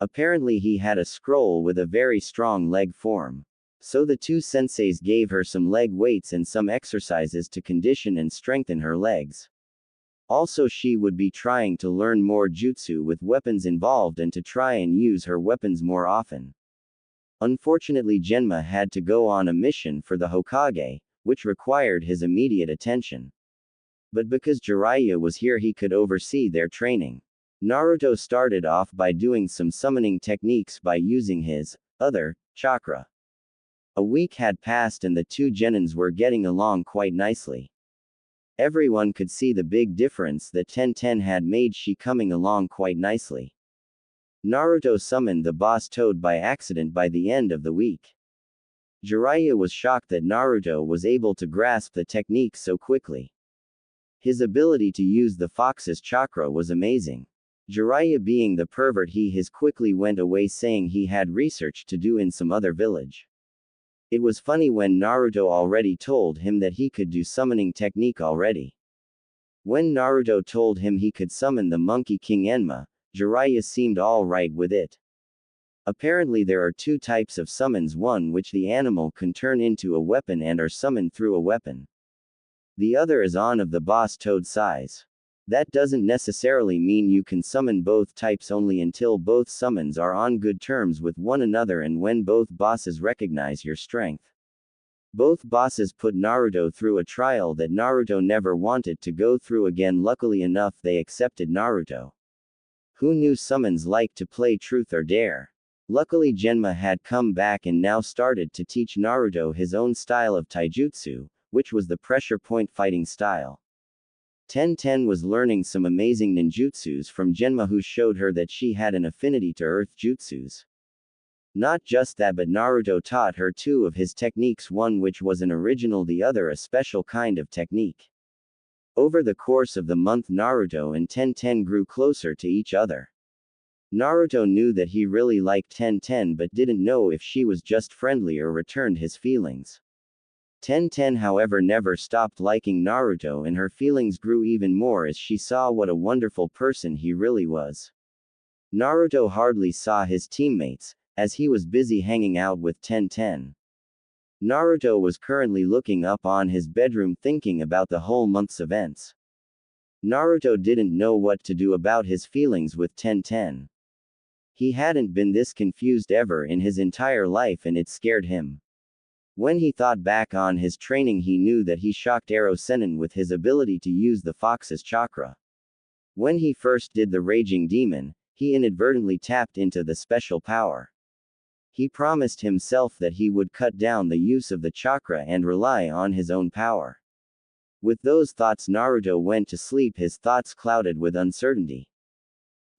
Apparently he had a scroll with a very strong leg form. So the two senseis gave her some leg weights and some exercises to condition and strengthen her legs. Also, she would be trying to learn more jutsu with weapons involved and to try and use her weapons more often. Unfortunately, Genma had to go on a mission for the Hokage, which required his immediate attention. But because Jiraiya was here, he could oversee their training. Naruto started off by doing some summoning techniques by using his other chakra. A week had passed and the two genins were getting along quite nicely. Everyone could see the big difference that Tenten had made, she coming along quite nicely. Naruto summoned the boss toad by accident by the end of the week. Jiraiya was shocked that Naruto was able to grasp the technique so quickly. His ability to use the fox's chakra was amazing. Jiraiya, being the pervert he is, quickly went away saying he had research to do in some other village. It was funny when Naruto already told him that he could do summoning technique already. When Naruto told him he could summon the Monkey King Enma, Jiraiya seemed alright with it. Apparently there are two types of summons, one which the animal can turn into a weapon and are summoned through a weapon. The other is on of the boss toad size. That doesn't necessarily mean you can summon both types only until both summons are on good terms with one another and when both bosses recognize your strength. Both bosses put Naruto through a trial that Naruto never wanted to go through again. Luckily enough, they accepted Naruto. Who knew summons like to play truth or dare? Luckily Genma had come back and now started to teach Naruto his own style of taijutsu, which was the pressure point fighting style. Tenten was learning some amazing ninjutsus from Genma, who showed her that she had an affinity to earth jutsus. Not just that, but Naruto taught her two of his techniques, one which was an original, the other a special kind of technique. Over the course of the month, Naruto and Tenten grew closer to each other. Naruto knew that he really liked Tenten but didn't know if she was just friendly or returned his feelings. Tenten, however, never stopped liking Naruto, and her feelings grew even more as she saw what a wonderful person he really was. Naruto hardly saw his teammates, as he was busy hanging out with Tenten. Naruto was currently looking up on his bedroom thinking about the whole month's events. Naruto didn't know what to do about his feelings with Tenten. He hadn't been this confused ever in his entire life, and it scared him. When he thought back on his training, he knew that he shocked Ero Sennin with his ability to use the fox's chakra. When he first did the Raging Demon, he inadvertently tapped into the special power. He promised himself that he would cut down the use of the chakra and rely on his own power. With those thoughts, Naruto went to sleep, his thoughts clouded with uncertainty.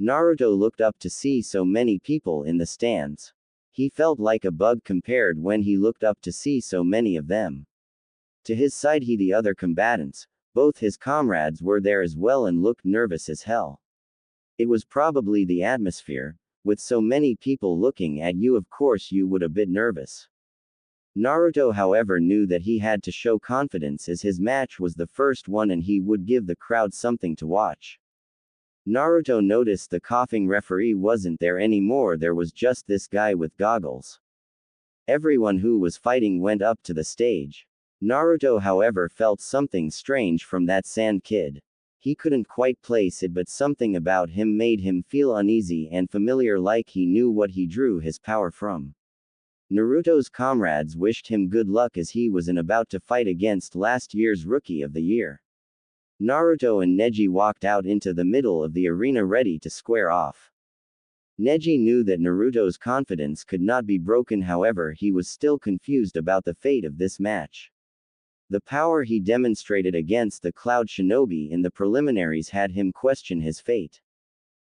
Naruto looked up to see so many people in the stands. He felt like a bug compared when he looked up to see so many of them. To his side, the other combatants, both his comrades, were there as well and looked nervous as hell. It was probably the atmosphere. With so many people looking at you, of course you would a bit nervous. Naruto, however, knew that he had to show confidence as his match was the first one and he would give the crowd something to watch. Naruto noticed the coughing referee wasn't there anymore, there was just this guy with goggles. Everyone who was fighting went up to the stage. Naruto, however, felt something strange from that sand kid. He couldn't quite place it, but something about him made him feel uneasy and familiar, like he knew what he drew his power from. Naruto's comrades wished him good luck as he was about to fight against last year's Rookie of the Year. Naruto and Neji walked out into the middle of the arena ready to square off. Neji knew that Naruto's confidence could not be broken, however, he was still confused about the fate of this match. The power he demonstrated against the Cloud Shinobi in the preliminaries had him question his fate.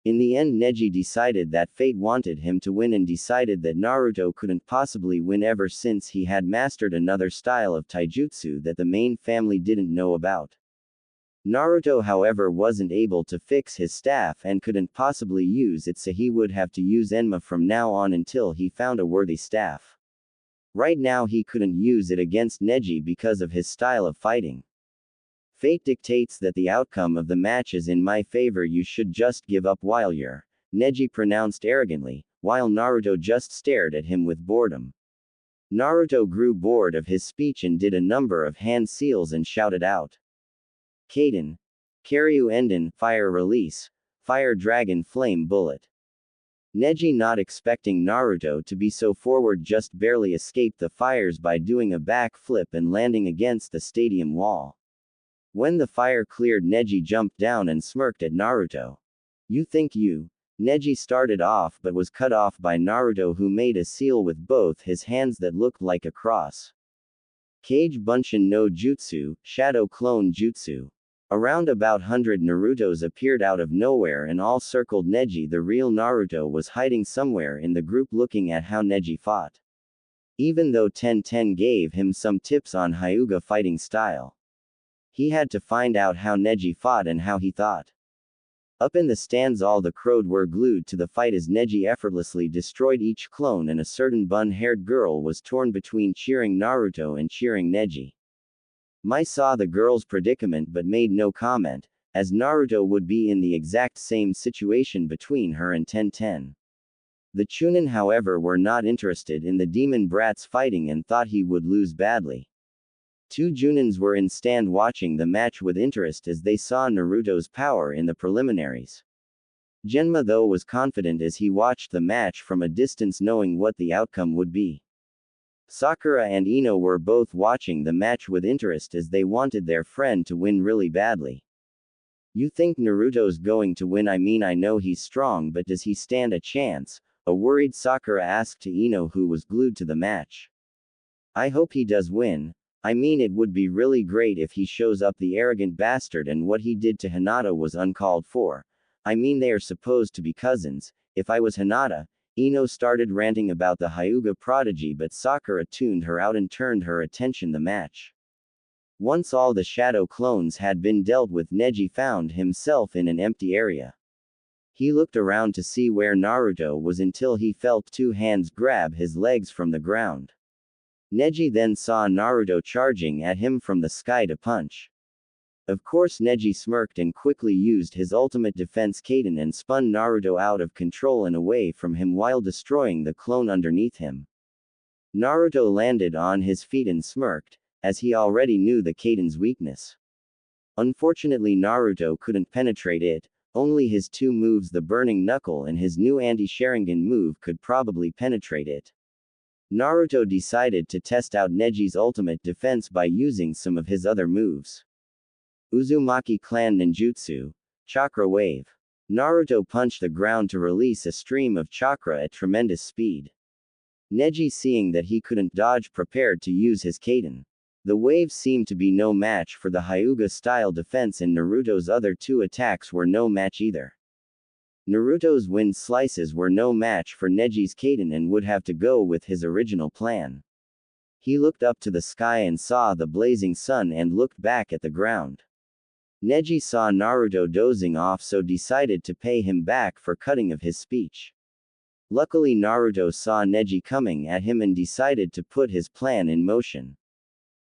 In the end, Neji decided that fate wanted him to win and decided that Naruto couldn't possibly win ever since he had mastered another style of taijutsu that the main family didn't know about. Naruto, however, wasn't able to fix his staff and couldn't possibly use it, so he would have to use Enma from now on until he found a worthy staff. Right now he couldn't use it against Neji because of his style of fighting. Fate dictates that the outcome of the match is in my favor, you should just give up while you're, Neji pronounced arrogantly, while Naruto just stared at him with boredom. Naruto grew bored of his speech and did a number of hand seals and shouted out. Kaden. Karyu Enden, Fire Release, Fire Dragon Flame Bullet. Neji, not expecting Naruto to be so forward, just barely escaped the fires by doing a back flip and landing against the stadium wall. When the fire cleared, Neji jumped down and smirked at Naruto. You think you? Neji started off but was cut off by Naruto, who made a seal with both his hands that looked like a cross. Kage Bunshin no Jutsu, Shadow Clone Jutsu. Around about 100 Narutos appeared out of nowhere and all circled Neji. The real Naruto was hiding somewhere in the group looking at how Neji fought. Even though Tenten gave him some tips on Hyuga fighting style, he had to find out how Neji fought and how he thought. Up in the stands, all the crowd were glued to the fight as Neji effortlessly destroyed each clone, and a certain bun-haired girl was torn between cheering Naruto and cheering Neji. Mai saw the girl's predicament but made no comment, as Naruto would be in the exact same situation between her and Tenten. The Chunin, however, were not interested in the demon brats fighting and thought he would lose badly. Two Junins were in stand watching the match with interest as they saw Naruto's power in the preliminaries. Genma, though, was confident as he watched the match from a distance, knowing what the outcome would be. Sakura and Ino were both watching the match with interest as they wanted their friend to win really badly. You think Naruto's going to win? I mean, I know he's strong, but does he stand a chance? A worried Sakura asked to Ino, who was glued to the match. I hope he does win. I mean, it would be really great if he shows up, the arrogant bastard, and what he did to Hinata was uncalled for. I mean, they are supposed to be cousins. If I was Hinata. Ino started ranting about the Hyuga prodigy, but Sakura tuned her out and turned her attention to the match. Once all the shadow clones had been dealt with, Neji found himself in an empty area. He looked around to see where Naruto was until he felt two hands grab his legs from the ground. Neji then saw Naruto charging at him from the sky to punch. Of course, Neji smirked and quickly used his ultimate defense Tenten and spun Naruto out of control and away from him while destroying the clone underneath him. Naruto landed on his feet and smirked, as he already knew the Tenten's weakness. Unfortunately, Naruto couldn't penetrate it. Only his two moves, the Burning Knuckle and his new anti-Sharingan move, could probably penetrate it. Naruto decided to test out Neji's ultimate defense by using some of his other moves. Uzumaki Clan Ninjutsu, Chakra Wave. Naruto punched the ground to release a stream of chakra at tremendous speed. Neji, seeing that he couldn't dodge, prepared to use his Tenten. The waves seemed to be no match for the Hyuga-style defense, and Naruto's other two attacks were no match either. Naruto's wind slices were no match for Neji's Tenten and would have to go with his original plan. He looked up to the sky and saw the blazing sun and looked back at the ground. Neji saw Naruto dozing off, so decided to pay him back for cutting of his speech. Luckily, Naruto saw Neji coming at him and decided to put his plan in motion.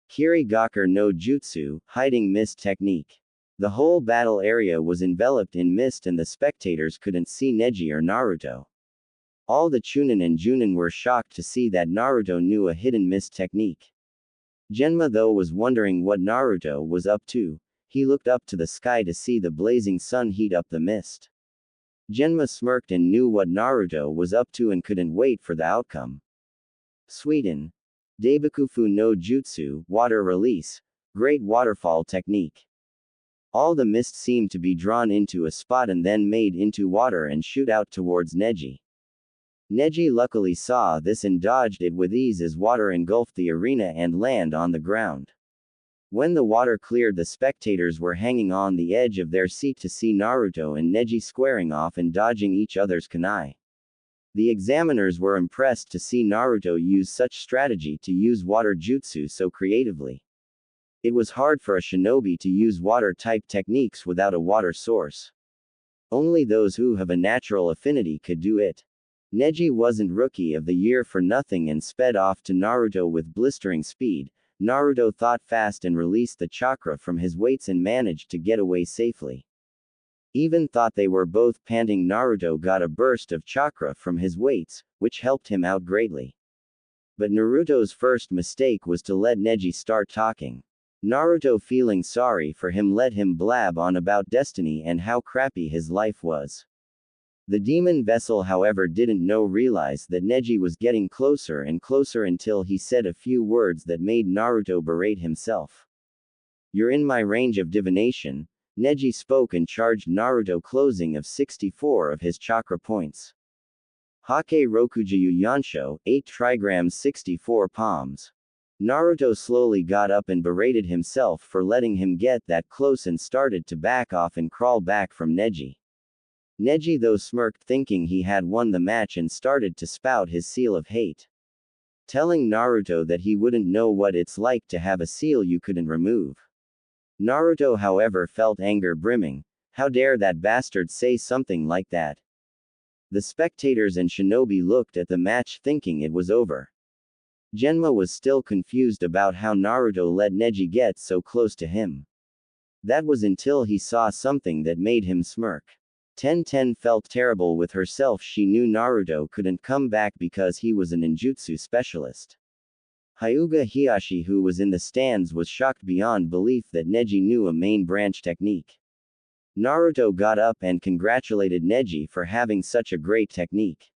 Kirigakur no Jutsu, Hiding Mist Technique. The whole battle area was enveloped in mist and the spectators couldn't see Neji or Naruto. All the Chunin and Junin were shocked to see that Naruto knew a hidden mist technique. Genma, though, was wondering what Naruto was up to. He looked up to the sky to see the blazing sun heat up the mist. Genma smirked and knew what Naruto was up to and couldn't wait for the outcome. Sweden. Daibikufu no Jutsu, Water Release, Great Waterfall Technique. All the mist seemed to be drawn into a spot and then made into water and shoot out towards Neji. Neji luckily saw this and dodged it with ease as water engulfed the arena and landed on the ground. When the water cleared, the spectators were hanging on the edge of their seat to see Naruto and Neji squaring off and dodging each other's kunai. The examiners were impressed to see Naruto use such strategy to use water jutsu so creatively. It was hard for a shinobi to use water-type techniques without a water source. Only those who have a natural affinity could do it. Neji wasn't Rookie of the Year for nothing and sped off to Naruto with blistering speed. Naruto thought fast and released the chakra from his weights and managed to get away safely. Even thought they were both panting, Naruto got a burst of chakra from his weights, which helped him out greatly. But Naruto's first mistake was to let Neji start talking. Naruto, feeling sorry for him, let him blab on about destiny and how crappy his life was. The demon vessel, however, didn't realize that Neji was getting closer and closer until he said a few words that made Naruto berate himself. "You're in my range of divination," Neji spoke and charged Naruto, closing of 64 of his chakra points. Hake Rokujiyu Yansho, 8 trigrams 64 palms. Naruto slowly got up and berated himself for letting him get that close and started to back off and crawl back from Neji. Neji, though, smirked, thinking he had won the match, and started to spout his seal of hate, telling Naruto that he wouldn't know what it's like to have a seal you couldn't remove. Naruto, however, felt anger brimming. How dare that bastard say something like that? The spectators and shinobi looked at the match thinking it was over. Genma was still confused about how Naruto let Neji get so close to him. That was until he saw something that made him smirk. Tenten felt terrible with herself. She knew Naruto couldn't come back because he was a ninjutsu specialist. Hyuga Hiyashi, who was in the stands, was shocked beyond belief that Neji knew a main branch technique. Naruto got up and congratulated Neji for having such a great technique.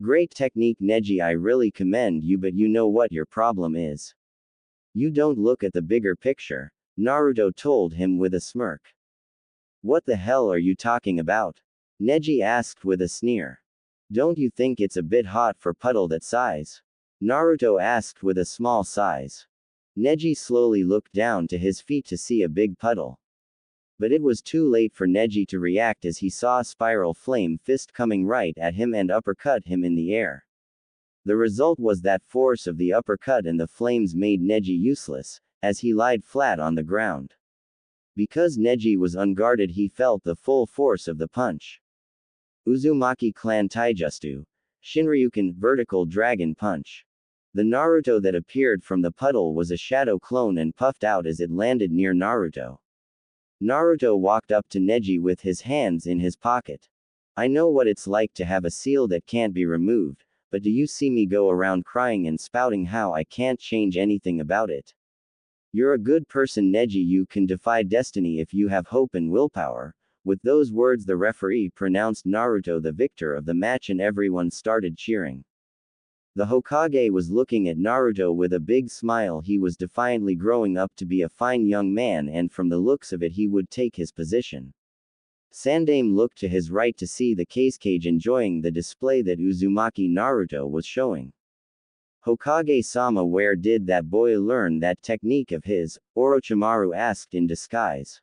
Great technique Neji, I really commend you, but you know what your problem is. You don't look at the bigger picture, Naruto told him with a smirk. What the hell are you talking about? Neji asked with a sneer. Don't you think it's a bit hot for puddle that size? Naruto asked with a small size. Neji slowly looked down to his feet to see a big puddle. But it was too late for Neji to react as he saw a spiral flame fist coming right at him and uppercut him in the air. The result was that force of the uppercut and the flames made Neji useless, as he lied flat on the ground. Because Neji was unguarded, he felt the full force of the punch. Uzumaki Clan Taijutsu. Shinryuken Vertical Dragon Punch. The Naruto that appeared from the puddle was a shadow clone and puffed out as it landed near Naruto. Naruto walked up to Neji with his hands in his pocket. I know what it's like to have a seal that can't be removed, but do you see me go around crying and spouting how I can't change anything about it? You're a good person, Neji, you can defy destiny if you have hope and willpower. With those words, the referee pronounced Naruto the victor of the match and everyone started cheering. The Hokage was looking at Naruto with a big smile. He was defiantly growing up to be a fine young man, and from the looks of it he would take his position. Sandaime looked to his right to see the Kazekage enjoying the display that Uzumaki Naruto was showing. Hokage-sama, where did that boy learn that technique of his? Orochimaru asked in disguise.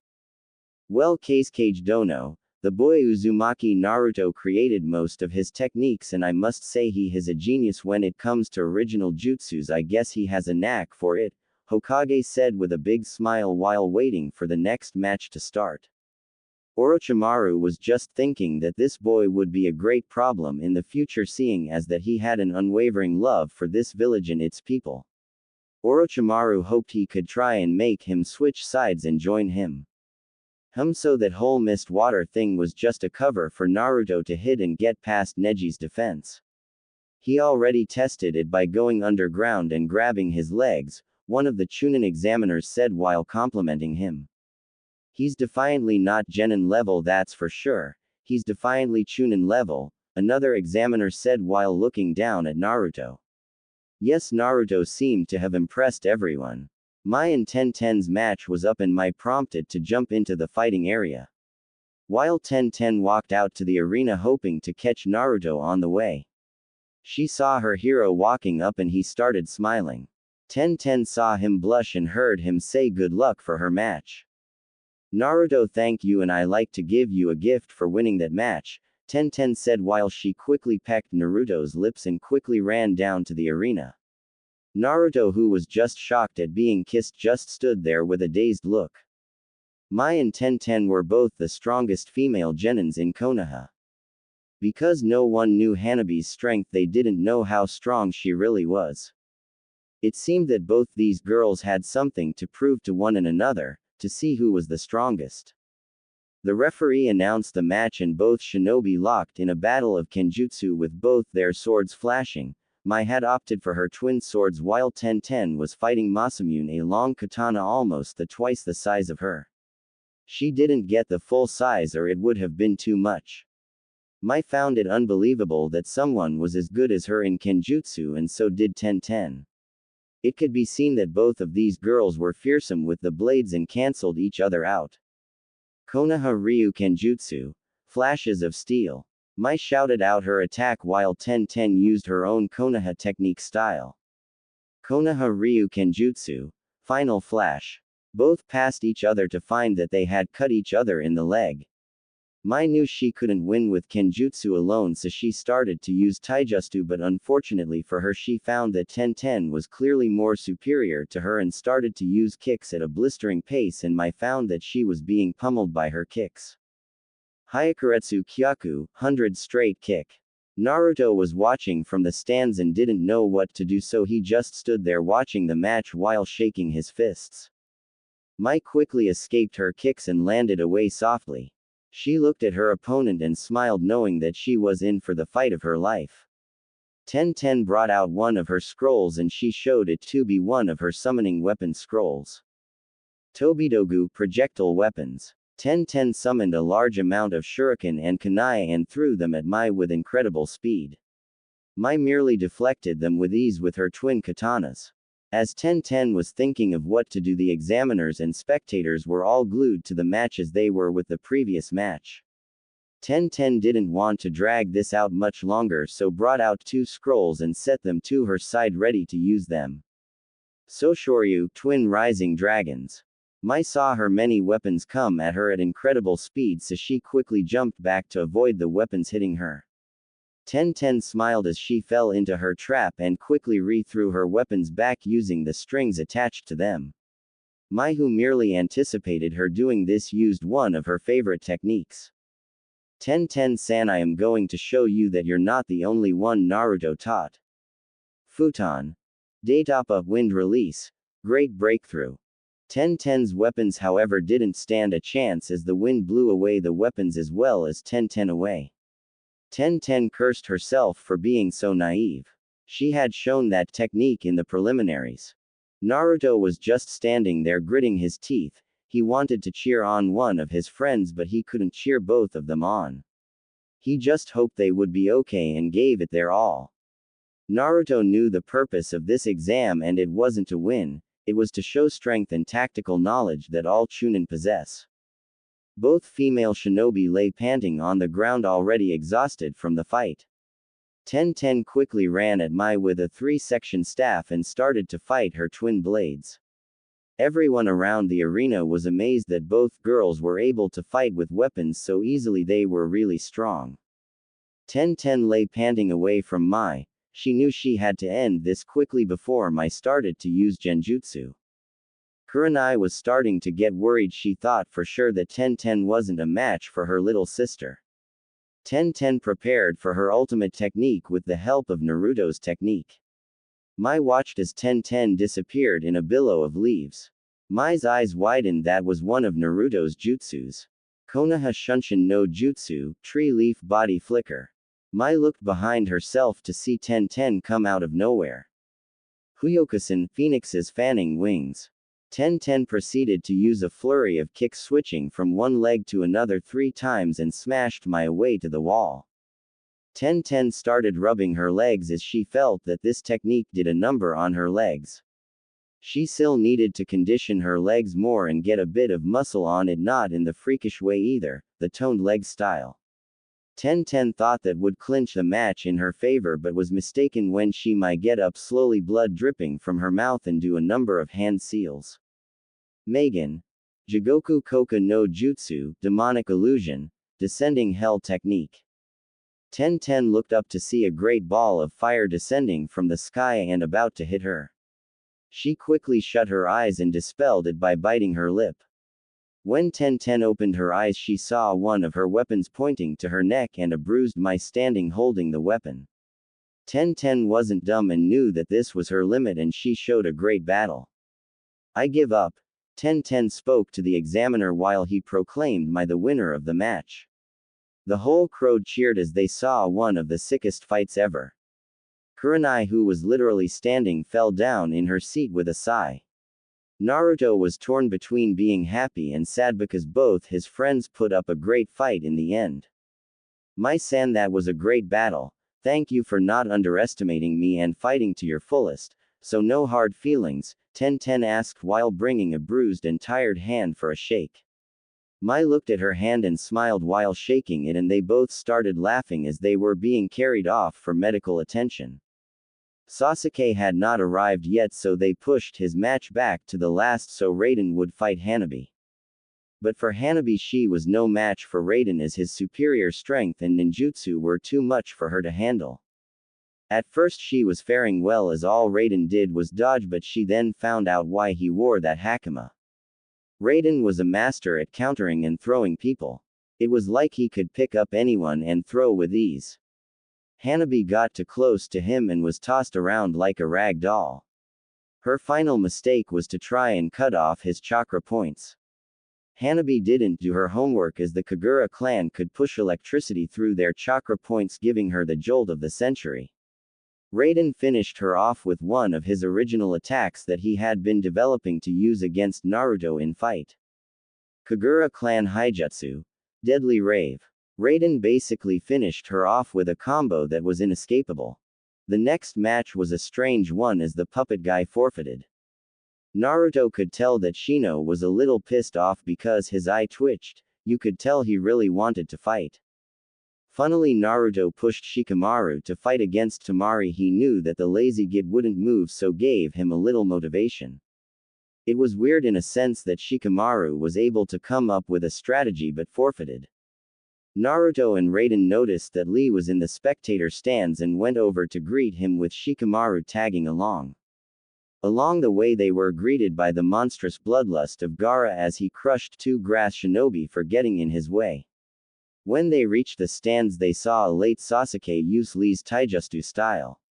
Well, Kazekage don't know. The boy Uzumaki Naruto created most of his techniques, and I must say he is a genius when it comes to original jutsus. I guess he has a knack for it, Hokage said with a big smile while waiting for the next match to start. Orochimaru was just thinking that this boy would be a great problem in the future, seeing as that he had an unwavering love for this village and its people. Orochimaru hoped he could try and make him switch sides and join him. So that whole mist water thing was just a cover for Naruto to hit and get past Neji's defense. He already tested it by going underground and grabbing his legs, one of the Chunin examiners said while complimenting him. He's defiantly not Genin level, that's for sure. He's defiantly Chunin level, another examiner said while looking down at Naruto. Yes, Naruto seemed to have impressed everyone. Mai and Tenten's match was up and Mai prompted to jump into the fighting area. While Tenten walked out to the arena hoping to catch Naruto on the way. She saw her hero walking up and he started smiling. Tenten saw him blush and heard him say good luck for her match. Naruto, thank you, and I like to give you a gift for winning that match, Tenten said while she quickly pecked Naruto's lips and quickly ran down to the arena. Naruto, who was just shocked at being kissed, just stood there with a dazed look. Mai and Tenten were both the strongest female genins in Konoha. Because no one knew Hanabi's strength, they didn't know how strong she really was. It seemed that both these girls had something to prove to one and another, to see who was the strongest. The referee announced the match and both shinobi locked in a battle of kenjutsu with both their swords flashing. Mai had opted for her twin swords while Tenten was fighting Masamune, a long katana almost twice the size of her. She didn't get the full size or it would have been too much. Mai found it unbelievable that someone was as good as her in kenjutsu, and so did Tenten. It could be seen that both of these girls were fearsome with the blades and cancelled each other out. Konoha Ryu Kenjutsu. Flashes of steel. Mai shouted out her attack while Tenten used her own Konoha technique style. Konoha Ryu Kenjutsu. Final flash. Both passed each other to find that they had cut each other in the leg. Mai knew she couldn't win with Kenjutsu alone, so she started to use Taijutsu, but unfortunately for her she found that Tenten was clearly more superior to her and started to use kicks at a blistering pace, and Mai found that she was being pummeled by her kicks. Hyakuretsu Kyaku, 100 straight kick. Naruto was watching from the stands and didn't know what to do, so he just stood there watching the match while shaking his fists. Mai quickly escaped her kicks and landed away softly. She looked at her opponent and smiled, knowing that she was in for the fight of her life. Tenten brought out one of her scrolls and she showed it to be one of her summoning weapon scrolls. Tobidogu projectile weapons. Tenten summoned a large amount of shuriken and kunai and threw them at Mai with incredible speed. Mai merely deflected them with ease with her twin katanas. As Tenten was thinking of what to do, the examiners and spectators were all glued to the match as they were with the previous match. Tenten didn't want to drag this out much longer, so brought out 2 scrolls and set them to her side ready to use them. Soshoryu, twin rising dragons. Mai saw her many weapons come at her at incredible speed, so she quickly jumped back to avoid the weapons hitting her. Tenten smiled as she fell into her trap and quickly re-threw her weapons back using the strings attached to them. Mai, who merely anticipated her doing this, used one of her favorite techniques. Tenten-san, I am going to show you that you're not the only one Naruto taught. Futon. Daitapa, wind release. Great breakthrough. Tenten's weapons, however, didn't stand a chance as the wind blew away the weapons as well as Tenten away. Tenten cursed herself for being so naive. She had shown that technique in the preliminaries. Naruto was just standing there gritting his teeth. He wanted to cheer on one of his friends, but he couldn't cheer both of them on. He just hoped they would be okay and gave it their all. Naruto knew the purpose of this exam, and it wasn't to win, it was to show strength and tactical knowledge that all Chunin possess. Both female shinobi lay panting on the ground, already exhausted from the fight. Tenten quickly ran at Mai with a 3-section staff and started to fight her twin blades. Everyone around the arena was amazed that both girls were able to fight with weapons so easily. They were really strong. Tenten lay panting away from Mai. She knew she had to end this quickly before Mai started to use genjutsu. Kurenai was starting to get worried. She thought for sure that Tenten wasn't a match for her little sister. Tenten prepared for her ultimate technique with the help of Naruto's technique. Mai watched as Tenten disappeared in a billow of leaves. Mai's eyes widened. That was one of Naruto's jutsus. Konoha Shunshin no Jutsu, tree leaf body flicker. Mai looked behind herself to see Tenten come out of nowhere. Huyokusen, Phoenix's fanning wings. Tenten proceeded to use a flurry of kicks, switching from one leg to another 3 times and smashed Mai away to the wall. Tenten started rubbing her legs as she felt that this technique did a number on her legs. She still needed to condition her legs more and get a bit of muscle on it, not in the freakish way either, the toned leg style. Tenten thought that would clinch the match in her favor, but was mistaken when she might get up slowly, blood dripping from her mouth, and do a number of hand seals. Megan. Jigoku Koka no Jutsu, demonic illusion, descending hell technique. Tenten looked up to see a great ball of fire descending from the sky and about to hit her. She quickly shut her eyes and dispelled it by biting her lip. When Tenten opened her eyes, she saw one of her weapons pointing to her neck and a bruised Mai standing holding the weapon. Tenten wasn't dumb and knew that this was her limit, and she showed a great battle. I give up. Tenten spoke to the examiner while he proclaimed Mai the winner of the match. The whole crowd cheered as they saw one of the sickest fights ever. Kurenai, who was literally standing, fell down in her seat with a sigh. Naruto was torn between being happy and sad because both his friends put up a great fight in the end. Mai-san, that was a great battle. Thank you for not underestimating me and fighting to your fullest, so no hard feelings, Tenten asked while bringing a bruised and tired hand for a shake. Mai looked at her hand and smiled while shaking it, and they both started laughing as they were being carried off for medical attention. Sasuke had not arrived yet, so they pushed his match back to the last so Raiden would fight Hanabi. But for Hanabi, she was no match for Raiden as his superior strength and ninjutsu were too much for her to handle. At first she was faring well as all Raiden did was dodge, but she then found out why he wore that hakama. Raiden was a master at countering and throwing people. It was like he could pick up anyone and throw with ease. Hanabi got too close to him and was tossed around like a rag doll. Her final mistake was to try and cut off his chakra points. Hanabi didn't do her homework as the Kagura clan could push electricity through their chakra points, giving her the jolt of the century. Raiden finished her off with one of his original attacks that he had been developing to use against Naruto in fight. Kagura clan Haijutsu. Deadly Rave. Raiden basically finished her off with a combo that was inescapable. The next match was a strange one as the puppet guy forfeited. Naruto could tell that Shino was a little pissed off because his eye twitched. You could tell he really wanted to fight. Funnily, Naruto pushed Shikamaru to fight against Temari. He knew that the lazy git wouldn't move, so gave him a little motivation. It was weird in a sense that Shikamaru was able to come up with a strategy but forfeited. Naruto and Raiden noticed that Lee was in the spectator stands and went over to greet him with Shikamaru tagging along. Along the way they were greeted by the monstrous bloodlust of Gaara as he crushed two grass shinobi for getting in his way. When they reached the stands they saw a late Sasuke use Lee's taijutsu style.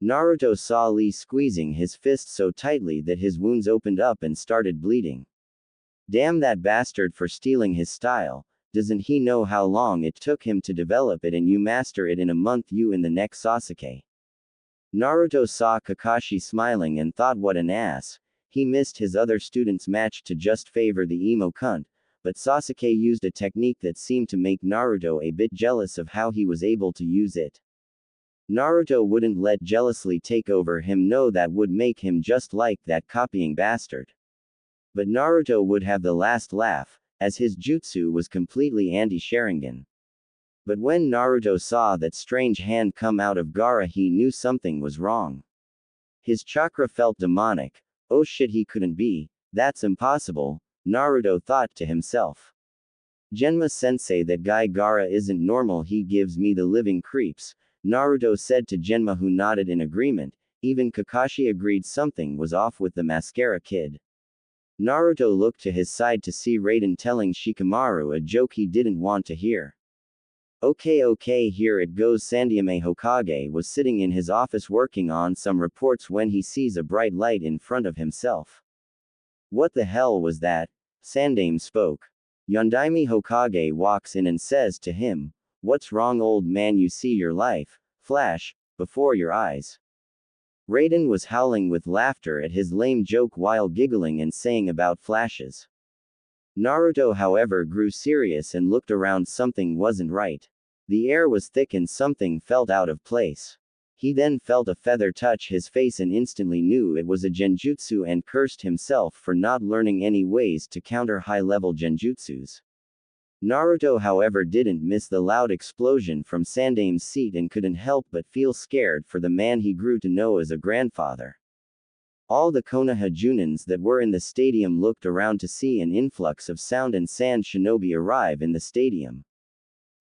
Naruto saw Lee squeezing his fist so tightly that his wounds opened up and started bleeding. Damn that bastard for stealing his style, doesn't he know how long it took him to develop it, and you master it in a month, you in the next Sasuke. Naruto saw Kakashi smiling and thought what an ass, he missed his other students' match to just favor the emo cunt, but Sasuke used a technique that seemed to make Naruto a bit jealous of how he was able to use it. Naruto wouldn't let jealously take over him, no, that would make him just like that copying bastard. But Naruto would have the last laugh, as his jutsu was completely anti-Sharingan. But when Naruto saw that strange hand come out of Gaara he knew something was wrong. His chakra felt demonic. Oh shit, he couldn't be, that's impossible, Naruto thought to himself. Genma-sensei, that guy Gaara isn't normal, he gives me the living creeps, Naruto said to Genma, who nodded in agreement. Even Kakashi agreed something was off with the mascara kid. Naruto looked to his side to see Raiden telling Shikamaru a joke he didn't want to hear. Okay, here it goes. Sandaime Hokage was sitting in his office working on some reports when he sees a bright light in front of himself. What the hell was that? Sandaime spoke. Yondaime Hokage walks in and says to him, "What's wrong, old man? You see your life flash before your eyes." Raiden was howling with laughter at his lame joke while giggling and saying about flashes. Naruto, however, grew serious and looked around. Something wasn't right. The air was thick and something felt out of place. He then felt a feather touch his face and instantly knew it was a genjutsu and cursed himself for not learning any ways to counter high-level genjutsus. Naruto, however, didn't miss the loud explosion from Sandaime's seat and couldn't help but feel scared for the man he grew to know as a grandfather. All the Konoha Junins that were in the stadium looked around to see an influx of sound and sand shinobi arrive in the stadium.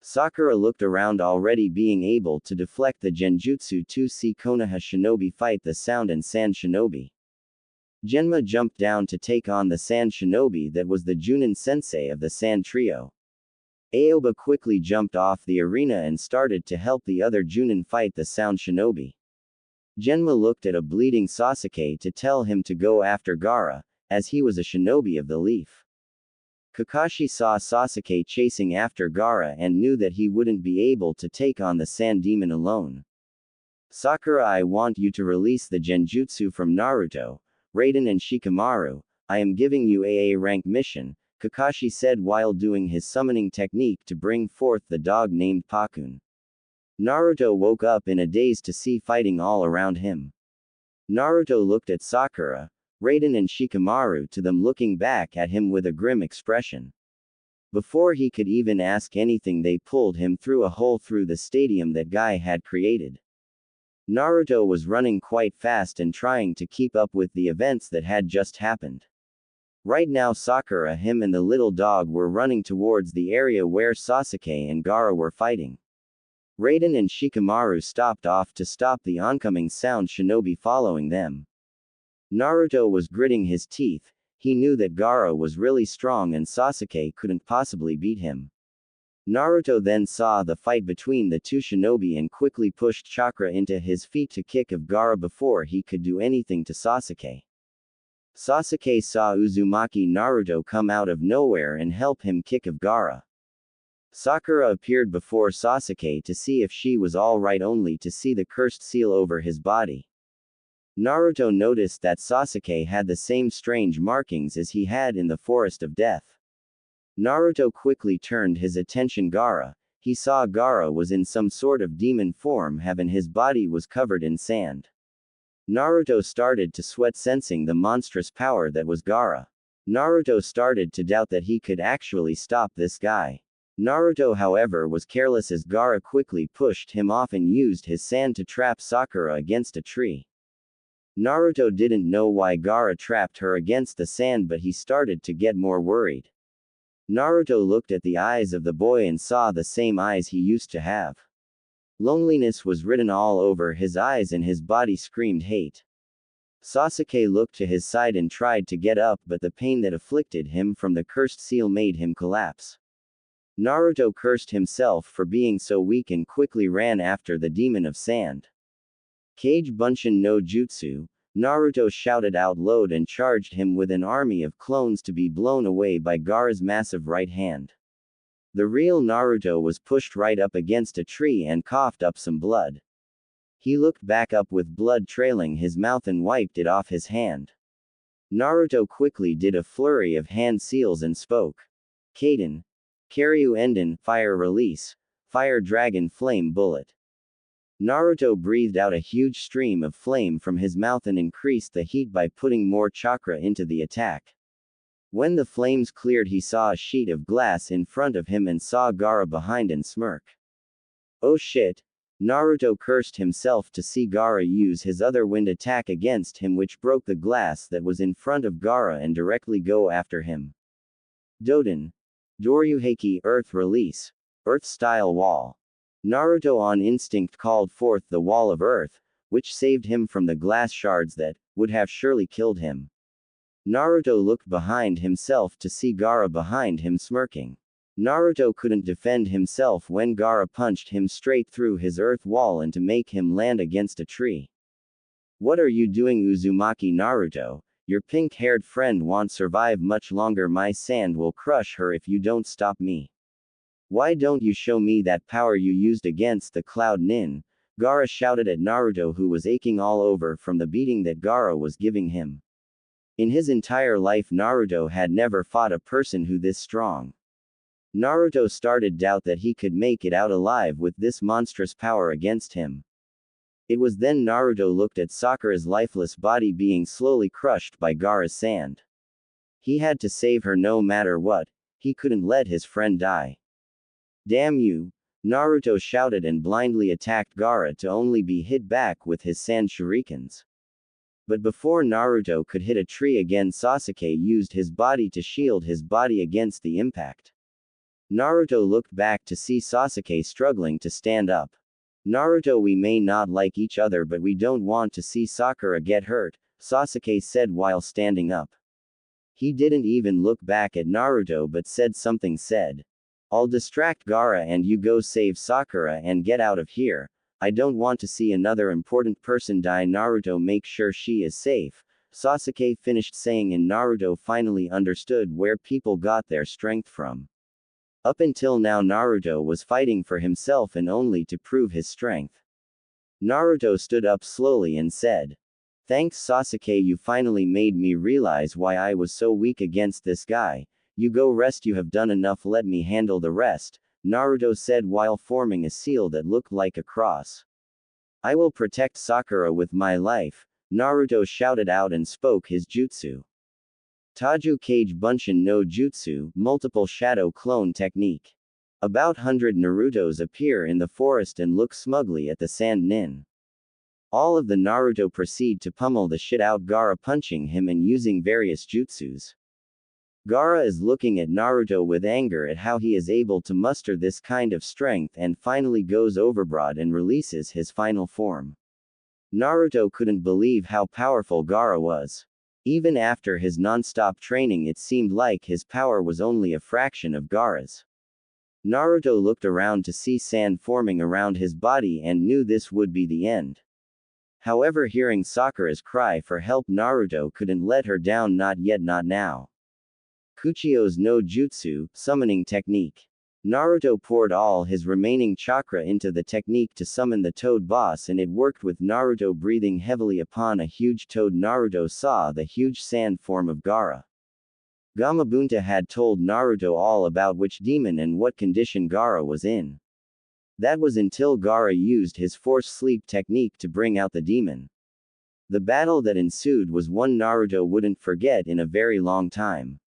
Sakura looked around, already being able to deflect the genjutsu to see Konoha shinobi fight the sound and sand shinobi. Genma jumped down to take on the sand shinobi that was the Junin sensei of the sand trio. Aoba quickly jumped off the arena and started to help the other Junin fight the sound shinobi. Genma looked at a bleeding Sasuke to tell him to go after Gaara, as he was a shinobi of the leaf. Kakashi saw Sasuke chasing after Gaara and knew that he wouldn't be able to take on the sand demon alone. Sakura, I want you to release the genjutsu from Naruto, Raiden and Shikamaru. I am giving you AA rank mission, Kakashi said while doing his summoning technique to bring forth the dog named Pakun. Naruto woke up in a daze to see fighting all around him. Naruto looked at Sakura, Raiden and Shikamaru, to them looking back at him with a grim expression. Before he could even ask anything they pulled him through a hole through the stadium that Guy had created. Naruto was running quite fast and trying to keep up with the events that had just happened. Right now Sakura, him and the little dog were running towards the area where Sasuke and Gaara were fighting. Raiden and Shikamaru stopped off to stop the oncoming sound shinobi following them. Naruto was gritting his teeth. He knew that Gaara was really strong and Sasuke couldn't possibly beat him. Naruto then saw the fight between the two shinobi and quickly pushed chakra into his feet to kick of Gaara before he could do anything to Sasuke. Sasuke saw Uzumaki Naruto come out of nowhere and help him kick of Gaara. Sakura appeared before Sasuke to see if she was alright, only to see the cursed seal over his body. Naruto noticed that Sasuke had the same strange markings as he had in the Forest of Death. Naruto quickly turned his attention Gaara. he saw Gaara was in some sort of demon form and his body was covered in sand. Naruto started to sweat sensing the monstrous power that was Gaara. Naruto started to doubt that he could actually stop this guy. Naruto however was careless as Gaara quickly pushed him off and used his sand to trap Sakura against a tree. Naruto didn't know why Gaara trapped her against the sand but he started to get more worried. Naruto looked at the eyes of the boy and saw the same eyes he used to have. Loneliness was written all over his eyes and his body screamed hate. Sasuke looked to his side and tried to get up but the pain that afflicted him from the cursed seal made him collapse. Naruto cursed himself for being so weak and quickly ran after the demon of sand. Kage Bunshin no Jutsu, Naruto shouted out loud and charged him with an army of clones to be blown away by Gaara's massive right hand. The real Naruto was pushed right up against a tree and coughed up some blood. He looked back up with blood trailing his mouth and wiped it off his hand. Naruto quickly did a flurry of hand seals and spoke. Kaden. Karyu Enden, Fire Release, Fire Dragon Flame Bullet. Naruto breathed out a huge stream of flame from his mouth and increased the heat by putting more chakra into the attack. When the flames cleared he saw a sheet of glass in front of him and saw Gaara behind and smirk. Oh shit! Naruto cursed himself to see Gaara use his other wind attack against him which broke the glass that was in front of Gaara and directly go after him. Doden. Doryuheiki Earth Release. Earth-style wall. Naruto on instinct called forth the wall of earth, which saved him from the glass shards that would have surely killed him. Naruto looked behind himself to see Gaara behind him smirking. Naruto couldn't defend himself when Gaara punched him straight through his earth wall and to make him land against a tree. What are you doing Uzumaki Naruto? Your pink-haired friend won't survive much longer. My sand will crush her if you don't stop me. Why don't you show me that power you used against the Cloud Nin? Gaara shouted at Naruto who was aching all over from the beating that Gaara was giving him. In his entire life Naruto had never fought a person who this strong. Naruto started doubt that he could make it out alive with this monstrous power against him. It was then Naruto looked at Sakura's lifeless body being slowly crushed by Gaara's sand. He had to save her no matter what, he couldn't let his friend die. Damn you! Naruto shouted and blindly attacked Gaara to only be hit back with his sand shurikens. But before Naruto could hit a tree again Sasuke used his body to shield his body against the impact. Naruto looked back to see Sasuke struggling to stand up. Naruto, we may not like each other but we don't want to see Sakura get hurt, Sasuke said while standing up. He didn't even look back at Naruto but said, I'll distract Gaara and you go save Sakura and get out of here. I don't want to see another important person die. Naruto, make sure she is safe, Sasuke finished saying, and Naruto finally understood where people got their strength from. Up until now Naruto was fighting for himself and only to prove his strength. Naruto stood up slowly and said, Thanks Sasuke, you finally made me realize why I was so weak against this guy. You go rest, you have done enough, let me handle the rest, Naruto said while forming a seal that looked like a cross. I will protect Sakura with my life, Naruto shouted out and spoke his jutsu. Taju Kage Bunshin no Jutsu, multiple shadow clone technique. About 100 Narutos appear in the forest and look smugly at the Sand Nin. All of the Naruto proceed to pummel the shit out Gaara, punching him and using various jutsus. Gaara is looking at Naruto with anger at how he is able to muster this kind of strength and finally goes overboard and releases his final form. Naruto couldn't believe how powerful Gaara was. Even after his non-stop training it seemed like his power was only a fraction of Gaara's. Naruto looked around to see sand forming around his body and knew this would be the end. However, hearing Sakura's cry for help, Naruto couldn't let her down, not yet, not now. Kuchio's no Jutsu, summoning technique. Naruto poured all his remaining chakra into the technique to summon the toad boss and it worked with Naruto breathing heavily upon a huge toad. Naruto saw the huge sand form of Gaara. Gamabunta had told Naruto all about which demon and what condition Gaara was in. That was until Gaara used his force sleep technique to bring out the demon. The battle that ensued was one Naruto wouldn't forget in a very long time.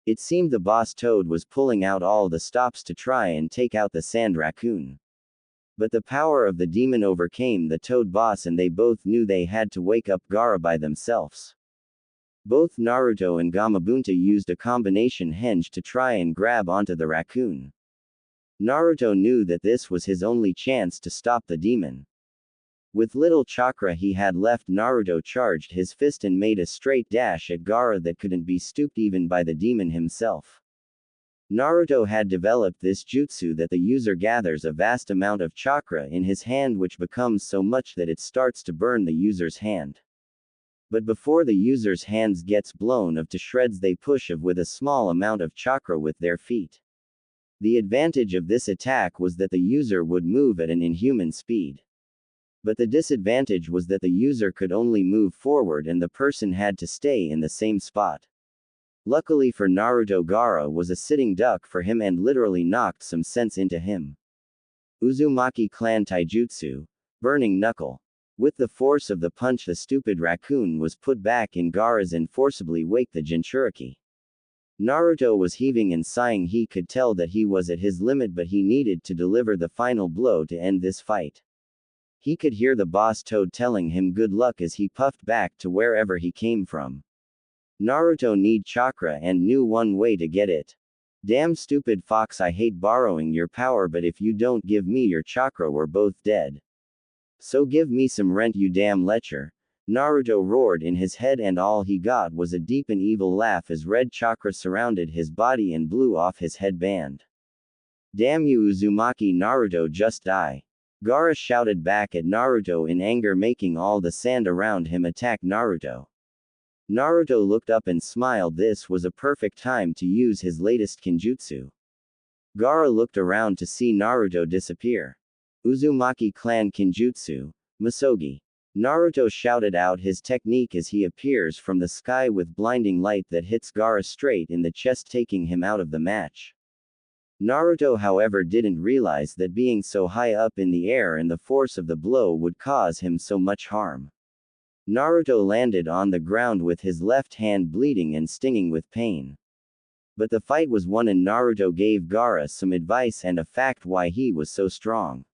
It seemed the boss Toad was pulling out all the stops to try and take out the Sand Raccoon. But the power of the demon overcame the Toad boss and they both knew they had to wake up Gaara by themselves. Both Naruto and Gamabunta used a combination henge to try and grab onto the raccoon. Naruto knew that this was his only chance to stop the demon. With little chakra he had left, Naruto charged his fist and made a straight dash at Gaara that couldn't be stopped even by the demon himself. Naruto had developed this jutsu that the user gathers a vast amount of chakra in his hand, which becomes so much that it starts to burn the user's hand. But before the user's hands gets blown up to shreds, they push off with a small amount of chakra with their feet. The advantage of this attack was that the user would move at an inhuman speed. But the disadvantage was that the user could only move forward and the person had to stay in the same spot. Luckily for Naruto, Gaara was a sitting duck for him and literally knocked some sense into him. Uzumaki clan taijutsu, Burning Knuckle. With the force of the punch, the stupid raccoon was put back in Gaara's and forcibly waked the Jinchuriki. Naruto was heaving and sighing. He could tell that he was at his limit, but he needed to deliver the final blow to end this fight. He could hear the boss Toad telling him good luck as he puffed back to wherever he came from. Naruto need chakra and knew one way to get it. Damn stupid fox, I hate borrowing your power, but if you don't give me your chakra we're both dead. So give me some rent, you damn lecher. Naruto roared in his head, and all he got was a deep and evil laugh as red chakra surrounded his body and blew off his headband. Damn you Uzumaki, Naruto, just die. Gaara shouted back at Naruto in anger, making all the sand around him attack Naruto. Naruto looked up and smiled. This was a perfect time to use his latest kinjutsu. Gaara looked around to see Naruto disappear. Uzumaki clan kinjutsu, Masogi. Naruto shouted out his technique as he appears from the sky with blinding light that hits Gaara straight in the chest, taking him out of the match. Naruto, however, didn't realize that being so high up in the air and the force of the blow would cause him so much harm. Naruto landed on the ground with his left hand bleeding and stinging with pain. But the fight was won and Naruto gave Gaara some advice and a fact why he was so strong.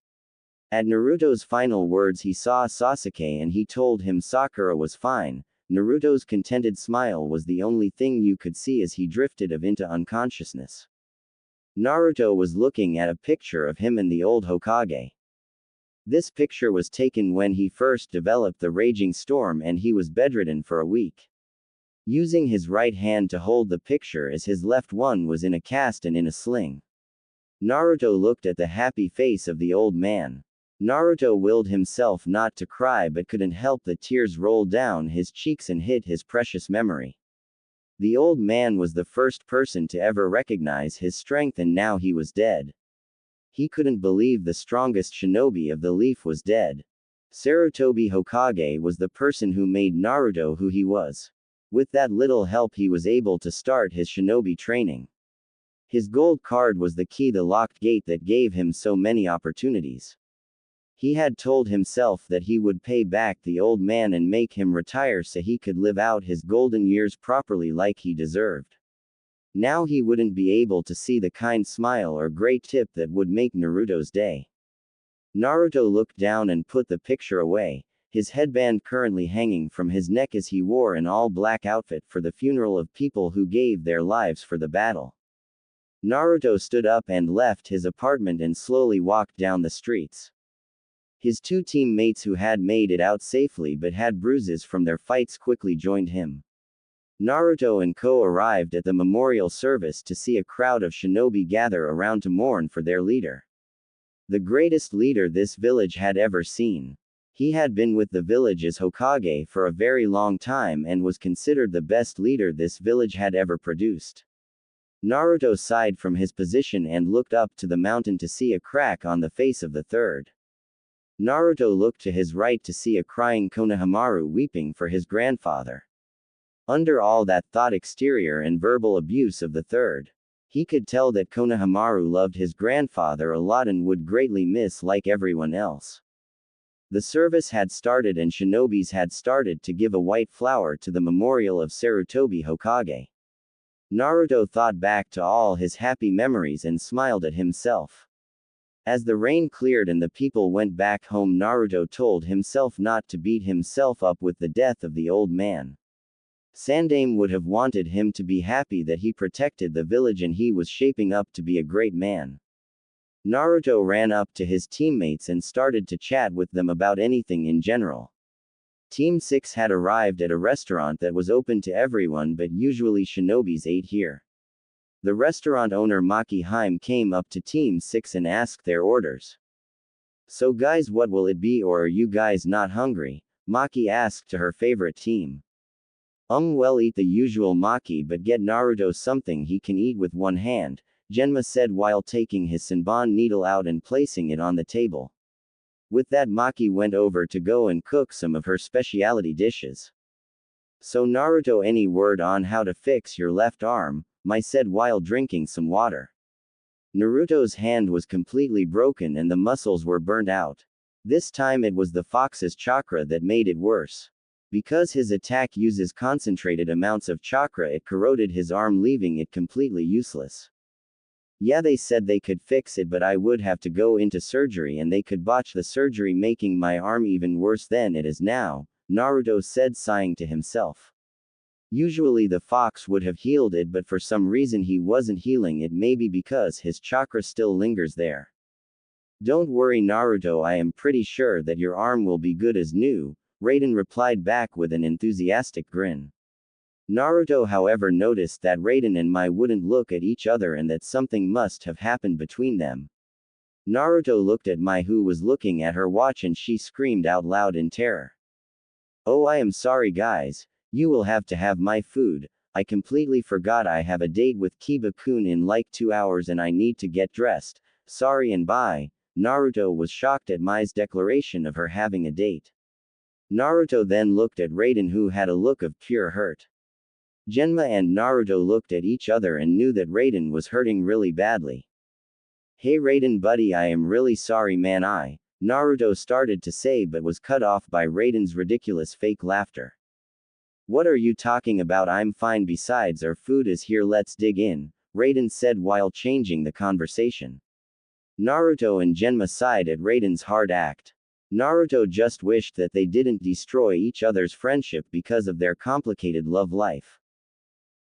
At Naruto's final words, he saw Sasuke and he told him Sakura was fine. Naruto's contented smile was the only thing you could see as he drifted into unconsciousness. Naruto was looking at a picture of him and the old Hokage. This picture was taken when he first developed the Raging Storm and he was bedridden for a week. Using his right hand to hold the picture as his left one was in a cast and in a sling. Naruto looked at the happy face of the old man. Naruto willed himself not to cry but couldn't help the tears roll down his cheeks and hit his precious memory. The old man was the first person to ever recognize his strength and now he was dead. He couldn't believe the strongest shinobi of the leaf was dead. Sarutobi Hokage was the person who made Naruto who he was. With that little help he was able to start his shinobi training. His gold card was the key, the locked gate that gave him so many opportunities. He had told himself that he would pay back the old man and make him retire so he could live out his golden years properly like he deserved. Now he wouldn't be able to see the kind smile or great tip that would make Naruto's day. Naruto looked down and put the picture away, his headband currently hanging from his neck as he wore an all-black outfit for the funeral of people who gave their lives for the battle. Naruto stood up and left his apartment and slowly walked down the streets. His two teammates who had made it out safely but had bruises from their fights quickly joined him. Naruto and Ko arrived at the memorial service to see a crowd of shinobi gather around to mourn for their leader. The greatest leader this village had ever seen. He had been with the village as Hokage for a very long time and was considered the best leader this village had ever produced. Naruto sighed from his position and looked up to the mountain to see a crack on the face of the third. Naruto looked to his right to see a crying Konohamaru weeping for his grandfather. Under all that thought, exterior and verbal abuse of the third, He could tell that Konohamaru loved his grandfather a lot and would greatly miss like everyone else. The service had started and shinobis had started to give a white flower to the memorial of Sarutobi Hokage. Naruto thought back to all his happy memories and smiled at himself. As the rain cleared and the people went back home, Naruto told himself not to beat himself up with the death of the old man. Sandaime would have wanted him to be happy that he protected the village and he was shaping up to be a great man. Naruto ran up to his teammates and started to chat with them about anything in general. Team 6 had arrived at a restaurant that was open to everyone, but usually shinobis ate here. The restaurant owner Maki Haim came up to Team 6 and asked their orders. "So guys, what will it be, or are you guys not hungry?" Maki asked to her favorite team. Well, eat the usual, Maki, but get Naruto something he can eat with one hand," Genma said while taking his Senbon needle out and placing it on the table. With that, Maki went over to go and cook some of her specialty dishes. "So Naruto, any word on how to fix your left arm?" Mai said while drinking some water. Naruto's hand was completely broken and the muscles were burnt out. This time it was the fox's chakra that made it worse. Because his attack uses concentrated amounts of chakra, it corroded his arm, leaving it completely useless. "Yeah, they said they could fix it, but I would have to go into surgery and they could botch the surgery, making my arm even worse than it is now," Naruto said, sighing to himself. Usually the fox would have healed it, but for some reason he wasn't healing it, maybe because his chakra still lingers there. "Don't worry, Naruto, I am pretty sure that your arm will be good as new," Raiden replied back with an enthusiastic grin. Naruto, however, noticed that Raiden and Mai wouldn't look at each other and that something must have happened between them. Naruto looked at Mai, who was looking at her watch, and she screamed out loud in terror. "Oh, I am sorry guys. You will have to have my food. I completely forgot I have a date with Kiba-kun in like 2 hours and I need to get dressed. Sorry and bye." Naruto was shocked at Mai's declaration of her having a date. Naruto then looked at Raiden, who had a look of pure hurt. Genma and Naruto looked at each other and knew that Raiden was hurting really badly. "Hey Raiden buddy, I am really sorry man, Naruto started to say but was cut off by Raiden's ridiculous fake laughter. "What are you talking about? I'm fine, besides our food is here, let's dig in," Raiden said while changing the conversation. Naruto and Genma sighed at Raiden's hard act. Naruto just wished that they didn't destroy each other's friendship because of their complicated love life.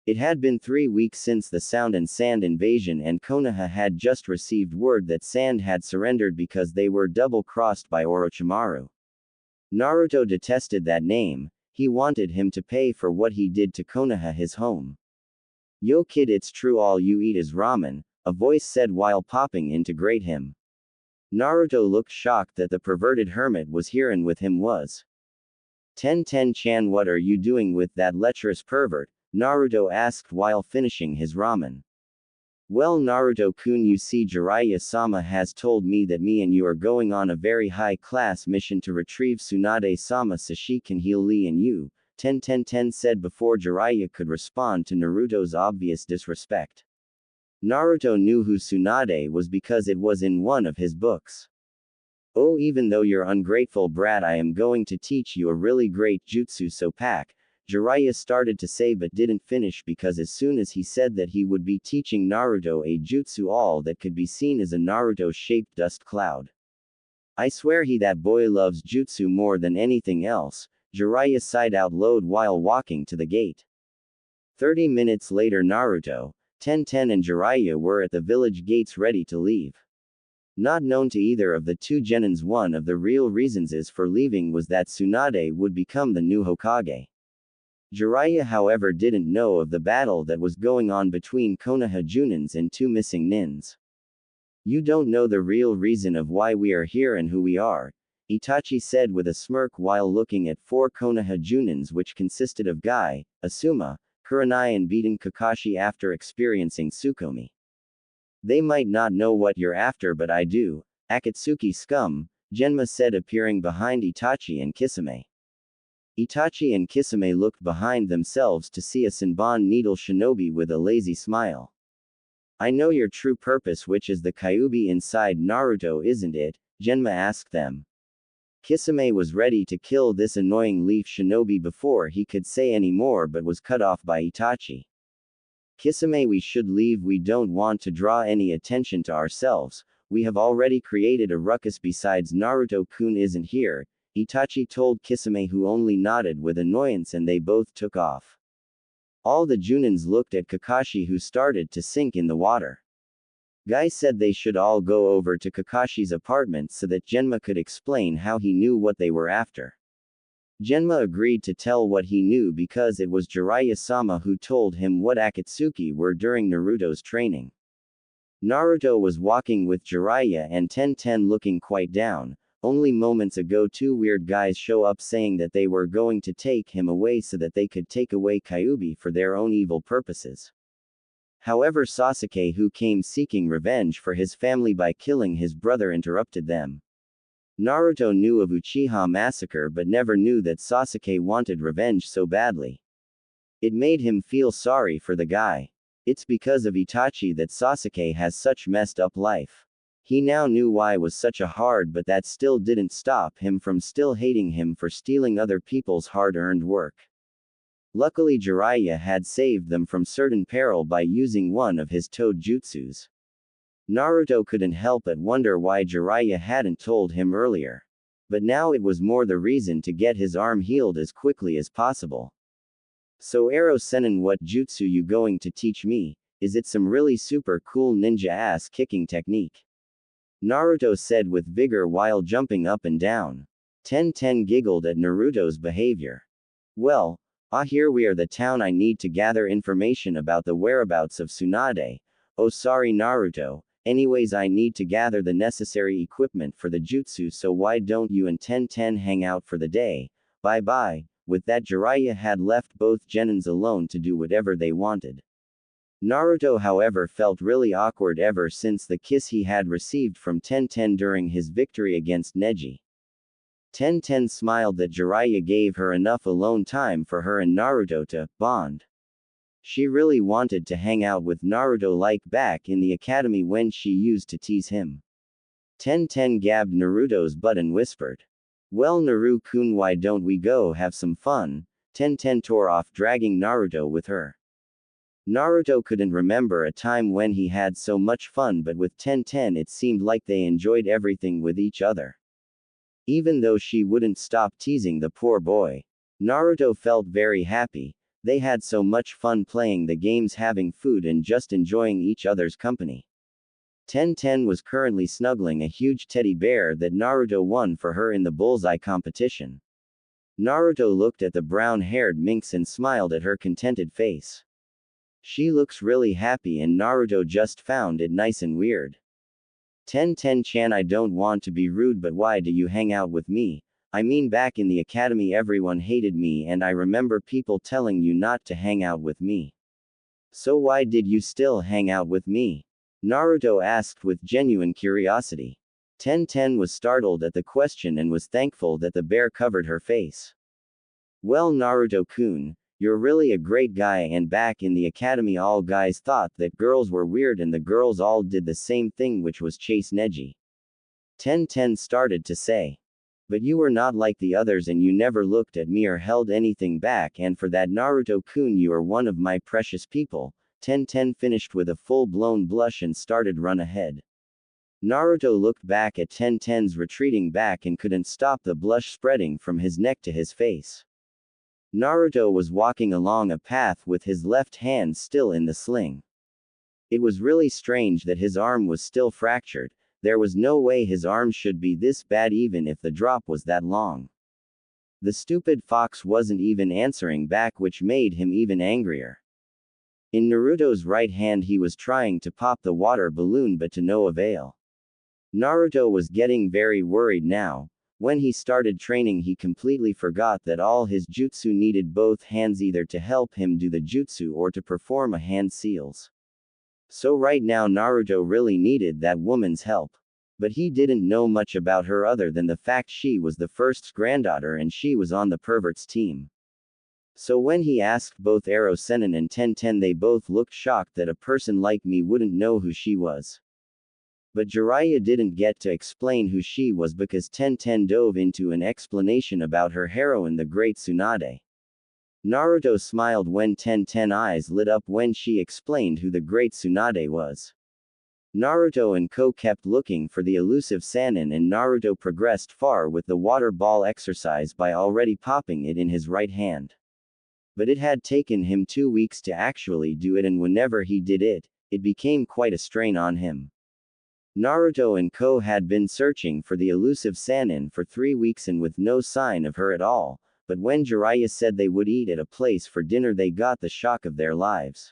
It had been 3 weeks since the Sound and Sand invasion, and Konoha had just received word that Sand had surrendered because they were double-crossed by Orochimaru. Naruto detested that name. He wanted him to pay for what he did to Konoha, his home. "Yo kid, it's true, all you eat is ramen," a voice said while popping in to greet him. Naruto looked shocked that the perverted hermit was here, and with him was Tenten-chan. "What are you doing with that lecherous pervert?" Naruto asked while finishing his ramen. "Well, Naruto-kun, you see, Jiraiya-sama has told me that me and you are going on a very high-class mission to retrieve Tsunade-sama so she can heal Lee and you," Tenten said before Jiraiya could respond to Naruto's obvious disrespect. Naruto knew who Tsunade was because it was in one of his books. "Oh, even though you're ungrateful brat, I am going to teach you a really great jutsu so pack," Jiraiya started to say but didn't finish because as soon as he said that he would be teaching Naruto a jutsu, all that could be seen is a Naruto-shaped dust cloud. "I swear that boy loves jutsu more than anything else," Jiraiya sighed out loud while walking to the gate. 30 minutes later, Naruto, Tenten and Jiraiya were at the village gates ready to leave. Not known to either of the two genins, one of the real reasons is for leaving was that Tsunade would become the new Hokage. Jiraiya, however, didn't know of the battle that was going on between Konoha Junins and two missing nins. "You don't know the real reason of why we are here and who we are," Itachi said with a smirk while looking at 4 Konoha Junins, which consisted of Guy, Asuma, Kurenai and beaten Kakashi after experiencing Tsukuyomi. "They might not know what you're after, but I do, Akatsuki scum," Genma said, appearing behind Itachi and Kisame. Itachi and Kisame looked behind themselves to see a Senbon needle shinobi with a lazy smile. I know your true purpose, which is the Kyuubi inside Naruto, isn't it? Genma asked them. Kisame was ready to kill this annoying leaf shinobi before he could say any more, but was cut off by Itachi. Kisame, we should leave. We don't want to draw any attention to ourselves. We have already created a ruckus. Besides, Naruto-kun isn't here, Itachi told Kisame, who only nodded with annoyance, and they both took off. All the Junins looked at Kakashi, who started to sink in the water. Guy said they should all go over to Kakashi's apartment so that Genma could explain how he knew what they were after. Genma agreed to tell what he knew because it was Jiraiya-sama who told him what Akatsuki were during Naruto's training. Naruto was walking with Jiraiya and Tenten, looking quite down. Only moments ago, two weird guys show up saying that they were going to take him away so that they could take away Kyuubi for their own evil purposes. However, Sasuke, who came seeking revenge for his family by killing his brother, interrupted them. Naruto knew of Uchiha massacre but never knew that Sasuke wanted revenge so badly. It made him feel sorry for the guy. It's because of Itachi that Sasuke has such messed up life. He now knew why it was such a hard, but that still didn't stop him from still hating him for stealing other people's hard-earned work. Luckily, Jiraiya had saved them from certain peril by using one of his toad jutsus. Naruto couldn't help but wonder why Jiraiya hadn't told him earlier. But now it was more the reason to get his arm healed as quickly as possible. So Ero Sennin, what jutsu you going to teach me? Is it some really super cool ninja ass kicking technique? Naruto said with vigor while jumping up and down. Tenten giggled at Naruto's behavior. Well, here we are, the town. I need to gather information about the whereabouts of Tsunade. Oh, sorry Naruto. Anyways, I need to gather the necessary equipment for the jutsu, so why don't you and Tenten hang out for the day? Bye bye. With that, Jiraiya had left both genins alone to do whatever they wanted. Naruto, however, felt really awkward ever since the kiss he had received from Tenten during his victory against Neji. Tenten smiled that Jiraiya gave her enough alone time for her and Naruto to bond. She really wanted to hang out with Naruto like back in the academy when she used to tease him. Tenten grabbed Naruto's butt and whispered, "Well, Naru-kun, why don't we go have some fun?" Tenten tore off, dragging Naruto with her. Naruto couldn't remember a time when he had so much fun, but with Tenten it seemed like they enjoyed everything with each other. Even though she wouldn't stop teasing the poor boy, Naruto felt very happy. They had so much fun playing the games, having food, and just enjoying each other's company. Tenten was currently snuggling a huge teddy bear that Naruto won for her in the bullseye competition. Naruto looked at the brown-haired minx and smiled at her contented face. She looks really happy, and Naruto just found it nice and weird. Tenten-chan, I don't want to be rude, but why do you hang out with me? I mean, back in the academy everyone hated me, and I remember people telling you not to hang out with me. So why did you still hang out with me? Naruto asked with genuine curiosity. Tenten was startled at the question and was thankful that the bear covered her face. Well, Naruto-kun, you're really a great guy, and back in the academy all guys thought that girls were weird and the girls all did the same thing, which was chase Neji. Tenten started to say. But you were not like the others, and you never looked at me or held anything back, and for that, Naruto-kun, you are one of my precious people. Tenten finished with a full-blown blush and started run ahead. Naruto looked back at Tenten's retreating back and couldn't stop the blush spreading from his neck to his face. Naruto was walking along a path with his left hand still in the sling. It was really strange that his arm was still fractured. There was no way his arm should be this bad even if the drop was that long. The stupid fox wasn't even answering back, which made him even angrier. In Naruto's right hand he was trying to pop the water balloon, but to no avail. Naruto was getting very worried now. When he started training he completely forgot that all his jutsu needed both hands, either to help him do the jutsu or to perform a hand seals. So right now Naruto really needed that woman's help. But he didn't know much about her other than the fact she was the first's granddaughter and she was on the pervert's team. So when he asked both Ero Sennin and Tenten, they both looked shocked that a person like me wouldn't know who she was. But Jiraiya didn't get to explain who she was because Tenten dove into an explanation about her heroine, the great Tsunade. Naruto smiled when Tenten's eyes lit up when she explained who the great Tsunade was. Naruto and Ko kept looking for the elusive Sannin, and Naruto progressed far with the water ball exercise by already popping it in his right hand. But it had taken him 2 weeks to actually do it, and whenever he did it, it became quite a strain on him. Naruto and Ko had been searching for the elusive Sannin for 3 weeks and with no sign of her at all, but when Jiraiya said they would eat at a place for dinner, they got the shock of their lives.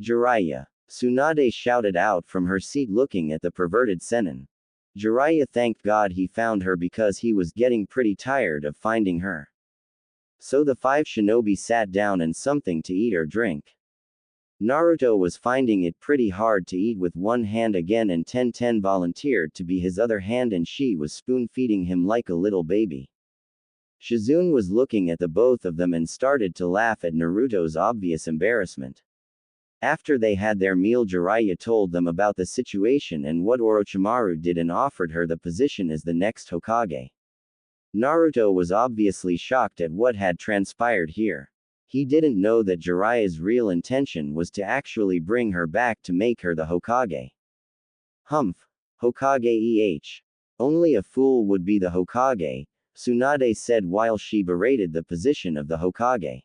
Jiraiya! Tsunade shouted out from her seat looking at the perverted Sennin. Jiraiya thanked God he found her because he was getting pretty tired of finding her. So the 5 shinobi sat down and something to eat or drink. Naruto was finding it pretty hard to eat with one hand again, and Tenten volunteered to be his other hand and she was spoon-feeding him like a little baby. Shizune was looking at the both of them and started to laugh at Naruto's obvious embarrassment. After they had their meal, Jiraiya told them about the situation and what Orochimaru did and offered her the position as the next Hokage. Naruto was obviously shocked at what had transpired here. He didn't know that Jiraiya's real intention was to actually bring her back to make her the Hokage. Humph! Hokage only a fool would be the Hokage, Tsunade said while she berated the position of the Hokage.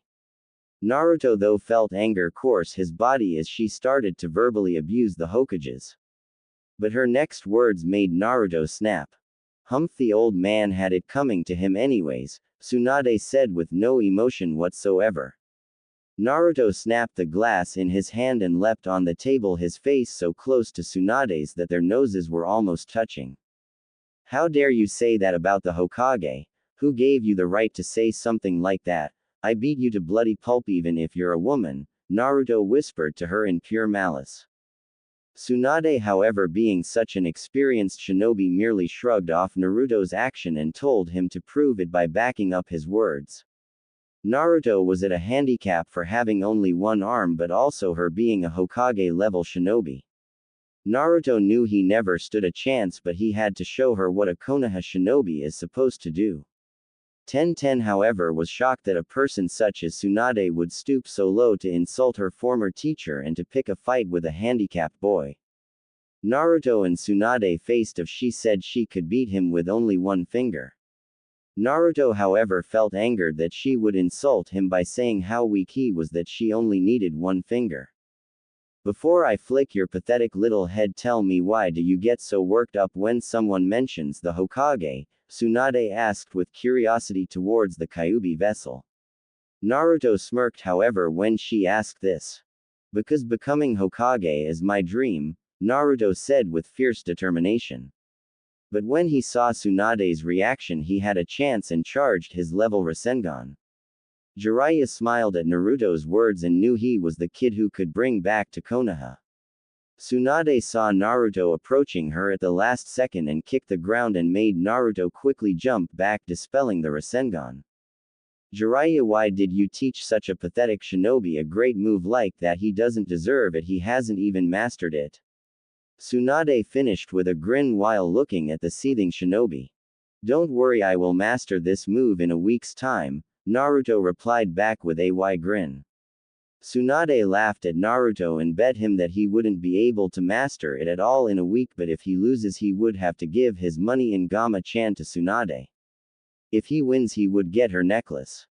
Naruto though felt anger course his body as she started to verbally abuse the Hokages. But her next words made Naruto snap. Humph, the old man had it coming to him anyways, Tsunade said with no emotion whatsoever. Naruto snapped the glass in his hand and leapt on the table, his face so close to Tsunade's that their noses were almost touching. How dare you say that about the Hokage? Who gave you the right to say something like that? I beat you to bloody pulp even if you're a woman, Naruto whispered to her in pure malice. Tsunade, however, being such an experienced shinobi, merely shrugged off Naruto's action and told him to prove it by backing up his words. Naruto was at a handicap for having only one arm, but also her being a Hokage-level shinobi. Naruto knew he never stood a chance, but he had to show her what a Konoha shinobi is supposed to do. Tenten, however, was shocked that a person such as Tsunade would stoop so low to insult her former teacher and to pick a fight with a handicapped boy. Naruto and Tsunade faced off. She said she could beat him with only one finger. Naruto, however, felt angered that she would insult him by saying how weak he was, that she only needed one finger. Before I flick your pathetic little head, tell me, why do you get so worked up when someone mentions the Hokage? Tsunade asked with curiosity towards the Kyuubi vessel. Naruto smirked, however, when she asked this. Because becoming Hokage is my dream, Naruto said with fierce determination. But when he saw Tsunade's reaction, he had a chance and charged his level Rasengan. Jiraiya smiled at Naruto's words and knew he was the kid who could bring back to Konoha. Tsunade saw Naruto approaching her at the last second and kicked the ground and made Naruto quickly jump back, dispelling the Rasengan. Jiraiya, why did you teach such a pathetic shinobi a great move like that? He doesn't deserve it, he hasn't even mastered it. Tsunade finished with a grin while looking at the seething shinobi. Don't worry, I will master this move in a week's time, Naruto replied back with a wry grin. Tsunade laughed at Naruto and bet him that he wouldn't be able to master it at all in a week, but if he loses he would have to give his money in Gama-chan to Tsunade. If he wins he would get her necklace.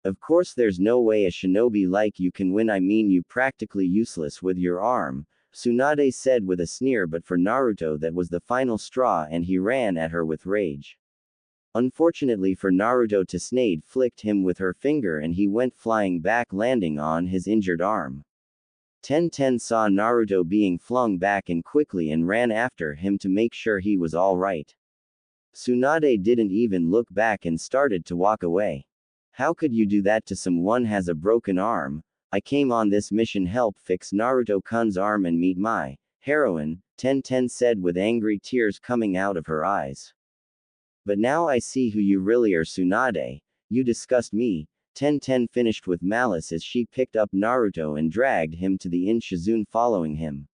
Of course there's no way a shinobi like you can win, I mean you practically useless with your arm, Tsunade said with a sneer, but for Naruto that was the final straw and he ran at her with rage. Unfortunately for Naruto, Tsunade flicked him with her finger and he went flying back, landing on his injured arm. Tenten saw Naruto being flung back and quickly and ran after him to make sure he was all right. Tsunade didn't even look back and started to walk away. How could you do that to someone has a broken arm? I came on this mission help fix Naruto-kun's arm and meet my heroine, Tenten said with angry tears coming out of her eyes. But now I see who you really are, Tsunade. You disgust me. Tenten finished with malice as she picked up Naruto and dragged him to the inn, Shizune following him.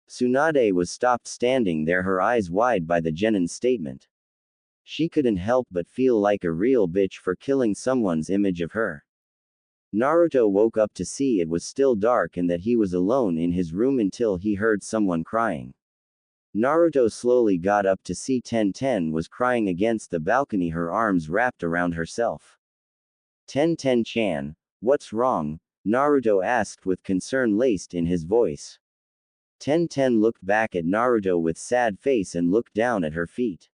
Tsunade was stopped standing there, her eyes wide by the genin's statement. She couldn't help but feel like a real bitch for killing someone's image of her. Naruto woke up to see it was still dark and that he was alone in his room until he heard someone crying. Naruto slowly got up to see Tenten was crying against the balcony, her arms wrapped around herself. Tenten-chan, what's wrong? Naruto asked with concern laced in his voice. Tenten looked back at Naruto with sad face and looked down at her feet.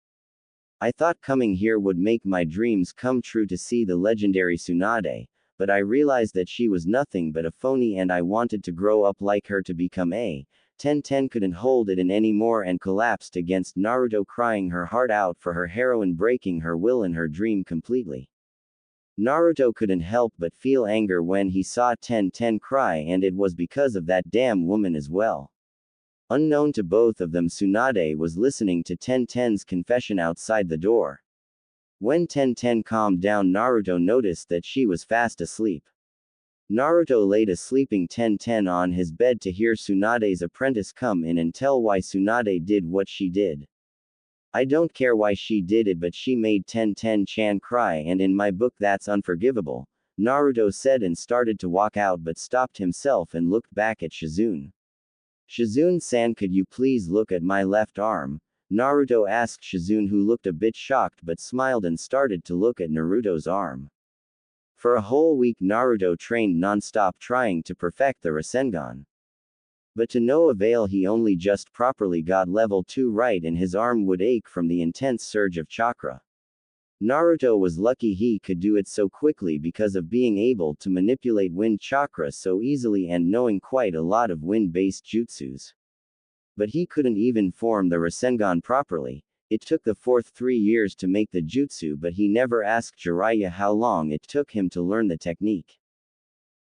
I thought coming here would make my dreams come true to see the legendary Tsunade, but I realized that she was nothing but a phony and I wanted to grow up like her to become a. Tenten couldn't hold it in anymore and collapsed against Naruto, crying her heart out for her heroine breaking her will and her dream completely. Naruto couldn't help but feel anger when he saw Tenten cry, and it was because of that damn woman as well. Unknown to both of them, Tsunade was listening to Tenten's confession outside the door. When Tenten calmed down, Naruto noticed that she was fast asleep. Naruto laid a sleeping Tenten on his bed to hear Tsunade's apprentice come in and tell why Tsunade did what she did. I don't care why she did it, but she made Tenten-chan cry, and in my book that's unforgivable, Naruto said and started to walk out but stopped himself and looked back at Shizune. Shizune-san, could you please look at my left arm? Naruto asked Shizune, who looked a bit shocked but smiled and started to look at Naruto's arm. For a whole week Naruto trained non-stop trying to perfect the Rasengan. But to no avail, he only just properly got level 2 right and his arm would ache from the intense surge of chakra. Naruto was lucky he could do it so quickly because of being able to manipulate wind chakra so easily and knowing quite a lot of wind-based jutsus. But he couldn't even form the Rasengan properly. It took the fourth 3 years to make the jutsu, but he never asked Jiraiya how long it took him to learn the technique.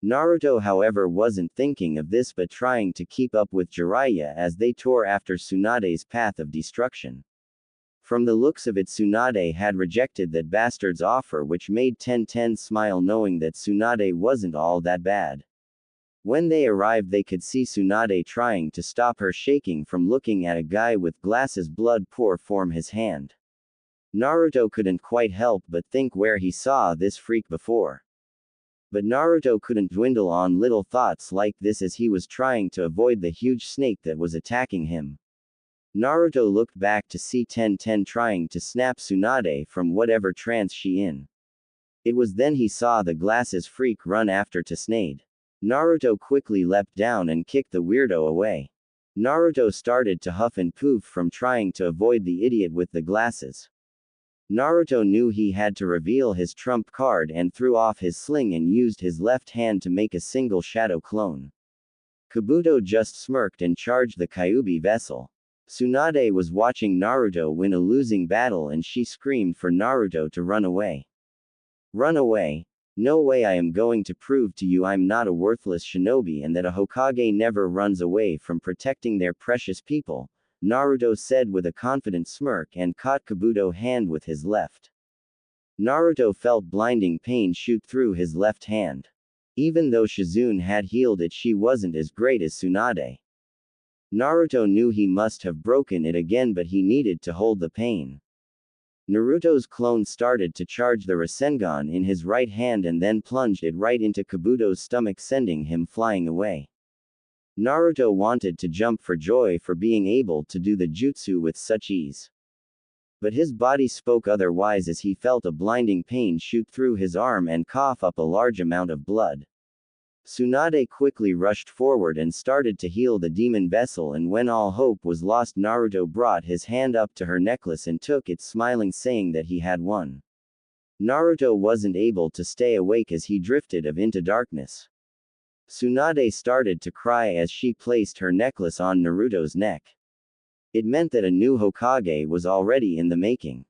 Naruto, however, wasn't thinking of this but trying to keep up with Jiraiya as they tore after Tsunade's path of destruction. From the looks of it, Tsunade had rejected that bastard's offer, which made Tenten smile, knowing that Tsunade wasn't all that bad. When they arrived, they could see Tsunade trying to stop her, shaking from looking at a guy with glasses, blood pour from his hand. Naruto couldn't quite help but think where he saw this freak before. But Naruto couldn't dwindle on little thoughts like this as he was trying to avoid the huge snake that was attacking him. Naruto looked back to see Tenten trying to snap Tsunade from whatever trance she in. It was then he saw the glasses freak run after Tsunade. Naruto quickly leapt down and kicked the weirdo away. Naruto started to huff and poof from trying to avoid the idiot with the glasses. Naruto knew he had to reveal his trump card and threw off his sling and used his left hand to make a single shadow clone. Kabuto just smirked and charged the Kyuubi vessel. Tsunade was watching Naruto win a losing battle and she screamed for Naruto to run away. Run away? No way, I am going to prove to you I'm not a worthless shinobi and that a Hokage never runs away from protecting their precious people, Naruto said with a confident smirk and caught Kabuto's hand with his left. Naruto felt blinding pain shoot through his left hand. Even though Shizune had healed it, she wasn't as great as Tsunade. Naruto knew he must have broken it again, but he needed to hold the pain. Naruto's clone started to charge the Rasengan in his right hand and then plunged it right into Kabuto's stomach, sending him flying away. Naruto wanted to jump for joy for being able to do the jutsu with such ease. But his body spoke otherwise as he felt a blinding pain shoot through his arm and cough up a large amount of blood. Tsunade quickly rushed forward and started to heal the demon vessel, and when all hope was lost, Naruto brought his hand up to her necklace and took it, smiling, saying that he had won. Naruto wasn't able to stay awake as he drifted off into darkness. Tsunade started to cry as she placed her necklace on Naruto's neck. It meant that a new Hokage was already in the making.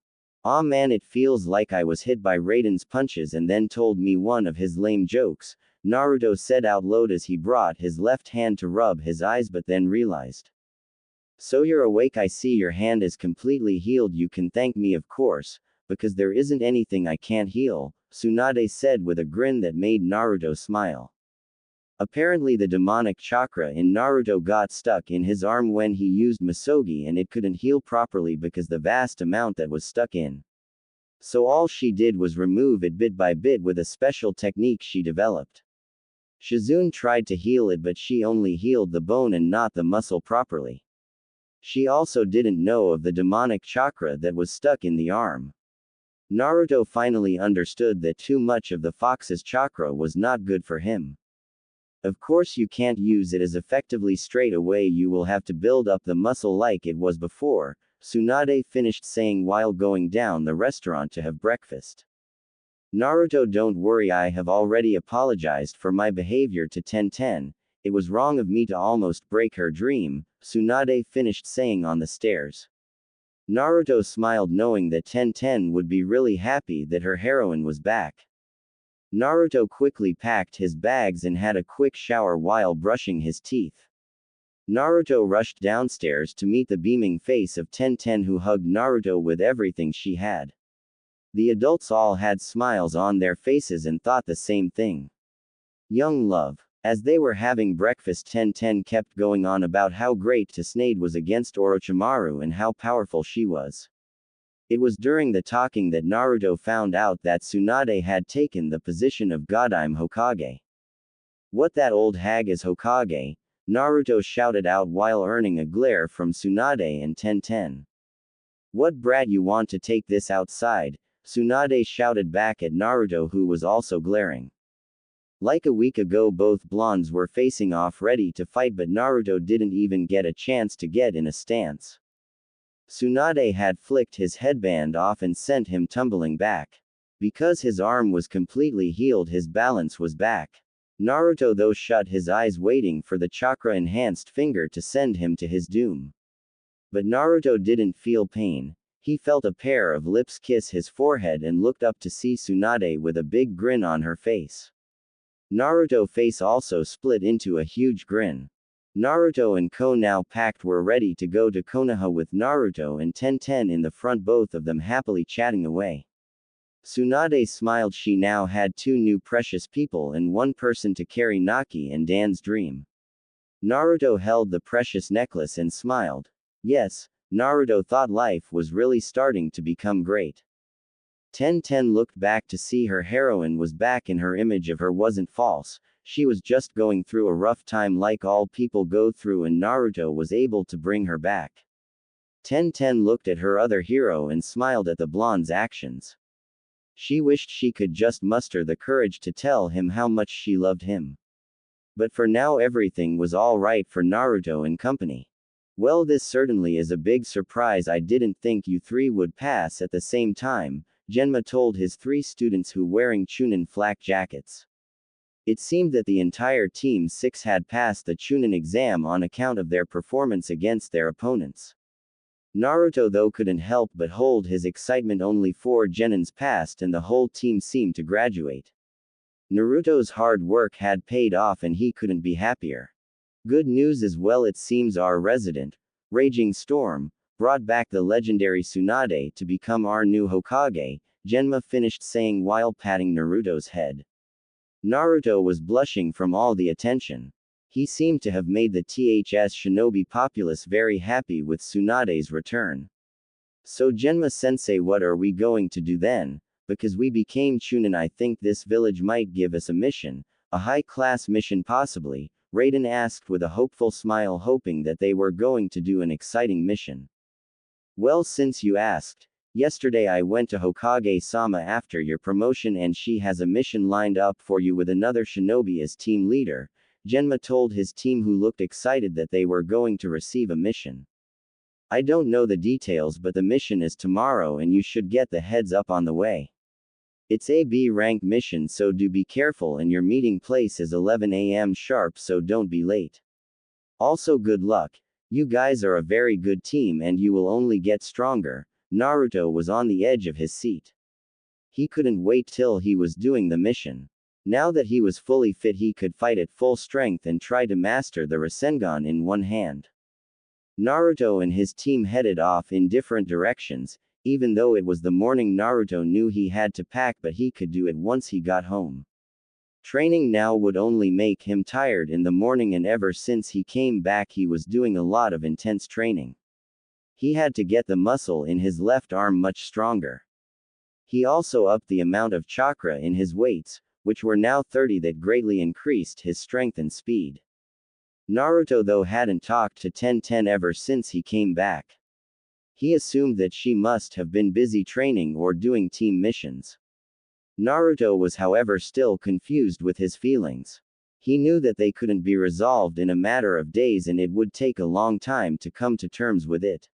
"Aw man, it feels like I was hit by Raiden's punches and then told me one of his lame jokes," Naruto said out loud as he brought his left hand to rub his eyes but then realized. "So you're awake, I see your hand is completely healed, you can thank me of course, because there isn't anything I can't heal," Tsunade said with a grin that made Naruto smile. Apparently the demonic chakra in Naruto got stuck in his arm when he used Misogi and it couldn't heal properly because the vast amount that was stuck in. So all she did was remove it bit by bit with a special technique she developed. Shizune tried to heal it but she only healed the bone and not the muscle properly. She also didn't know of the demonic chakra that was stuck in the arm. Naruto finally understood that too much of the fox's chakra was not good for him. Of course you can't use it as effectively straight away, you will have to build up the muscle like it was before, Tsunade finished saying while going down the restaurant to have breakfast. Naruto, don't worry, I have already apologized for my behavior to Tenten. It was wrong of me to almost break her dream, Tsunade finished saying on the stairs. Naruto smiled knowing that Tenten would be really happy that her heroine was back. Naruto quickly packed his bags and had a quick shower while brushing his teeth. Naruto rushed downstairs to meet the beaming face of Tenten, who hugged Naruto with everything she had. The adults all had smiles on their faces and thought the same thing. Young love. As they were having breakfast, Tenten kept going on about how great Tsunade was against Orochimaru and how powerful she was. It was during the talking that Naruto found out that Tsunade had taken the position of Godime Hokage. What, that old hag is Hokage? Naruto shouted out while earning a glare from Tsunade and Tenten. What brat, you want to take this outside? Tsunade shouted back at Naruto, who was also glaring. Like a week ago both blondes were facing off ready to fight, but Naruto didn't even get a chance to get in a stance. Tsunade had flicked his headband off and sent him tumbling back. Because his arm was completely healed, his balance was back. Naruto though shut his eyes waiting for the chakra-enhanced finger to send him to his doom. But Naruto didn't feel pain. He felt a pair of lips kiss his forehead and looked up to see Tsunade with a big grin on her face. Naruto's face also split into a huge grin. Naruto and Ko, now packed, were ready to go to Konoha with Naruto and Tenten in the front, both of them happily chatting away. Tsunade smiled. She now had two new precious people and one person to carry Naki and Dan's dream. Naruto held the precious necklace and smiled. Yes, Naruto thought life was really starting to become great. Tenten looked back to see her heroine was back and her image of her wasn't false. She was just going through a rough time like all people go through, and Naruto was able to bring her back. Tenten looked at her other hero and smiled at the blonde's actions. She wished she could just muster the courage to tell him how much she loved him. But for now everything was all right for Naruto and company. Well, this certainly is a big surprise. I didn't think you three would pass at the same time, Genma told his three students who wearing Chunin flak jackets. It seemed that the entire Team 6 had passed the Chunin exam on account of their performance against their opponents. Naruto though couldn't help but hold his excitement. Only 4 Genins passed and the whole team seemed to graduate. Naruto's hard work had paid off and he couldn't be happier. Good news as well. It seems our resident, Raging Storm, brought back the legendary Tsunade to become our new Hokage, Genma finished saying while patting Naruto's head. Naruto was blushing from all the attention. He seemed to have made the THS shinobi populace very happy with Tsunade's return. So Genma-sensei, what are we going to do then? Because we became Chunin, I think this village might give us a mission, a high-class mission possibly, Raiden asked with a hopeful smile, hoping that they were going to do an exciting mission. Well, since you asked, yesterday I went to Hokage-sama after your promotion and she has a mission lined up for you with another shinobi as team leader, Genma told his team, who looked excited that they were going to receive a mission. I don't know the details, but the mission is tomorrow and you should get the heads up on the way. It's a B rank mission, so do be careful, and your meeting place is 11 a.m. sharp, so don't be late. Also good luck. You guys are a very good team and you will only get stronger. Naruto was on the edge of his seat. He couldn't wait till he was doing the mission. Now that he was fully fit, he could fight at full strength and try to master the Rasengan in one hand. Naruto and his team headed off in different directions. Even though it was the morning, Naruto knew he had to pack, but he could do it once he got home. Training now would only make him tired in the morning, and ever since he came back he was doing a lot of intense training. He had to get the muscle in his left arm much stronger. He also upped the amount of chakra in his weights, which were now 30, that greatly increased his strength and speed. Naruto though hadn't talked to Tenten ever since he came back. He assumed that she must have been busy training or doing team missions. Naruto was however still confused with his feelings. He knew that they couldn't be resolved in a matter of days, and it would take a long time to come to terms with it.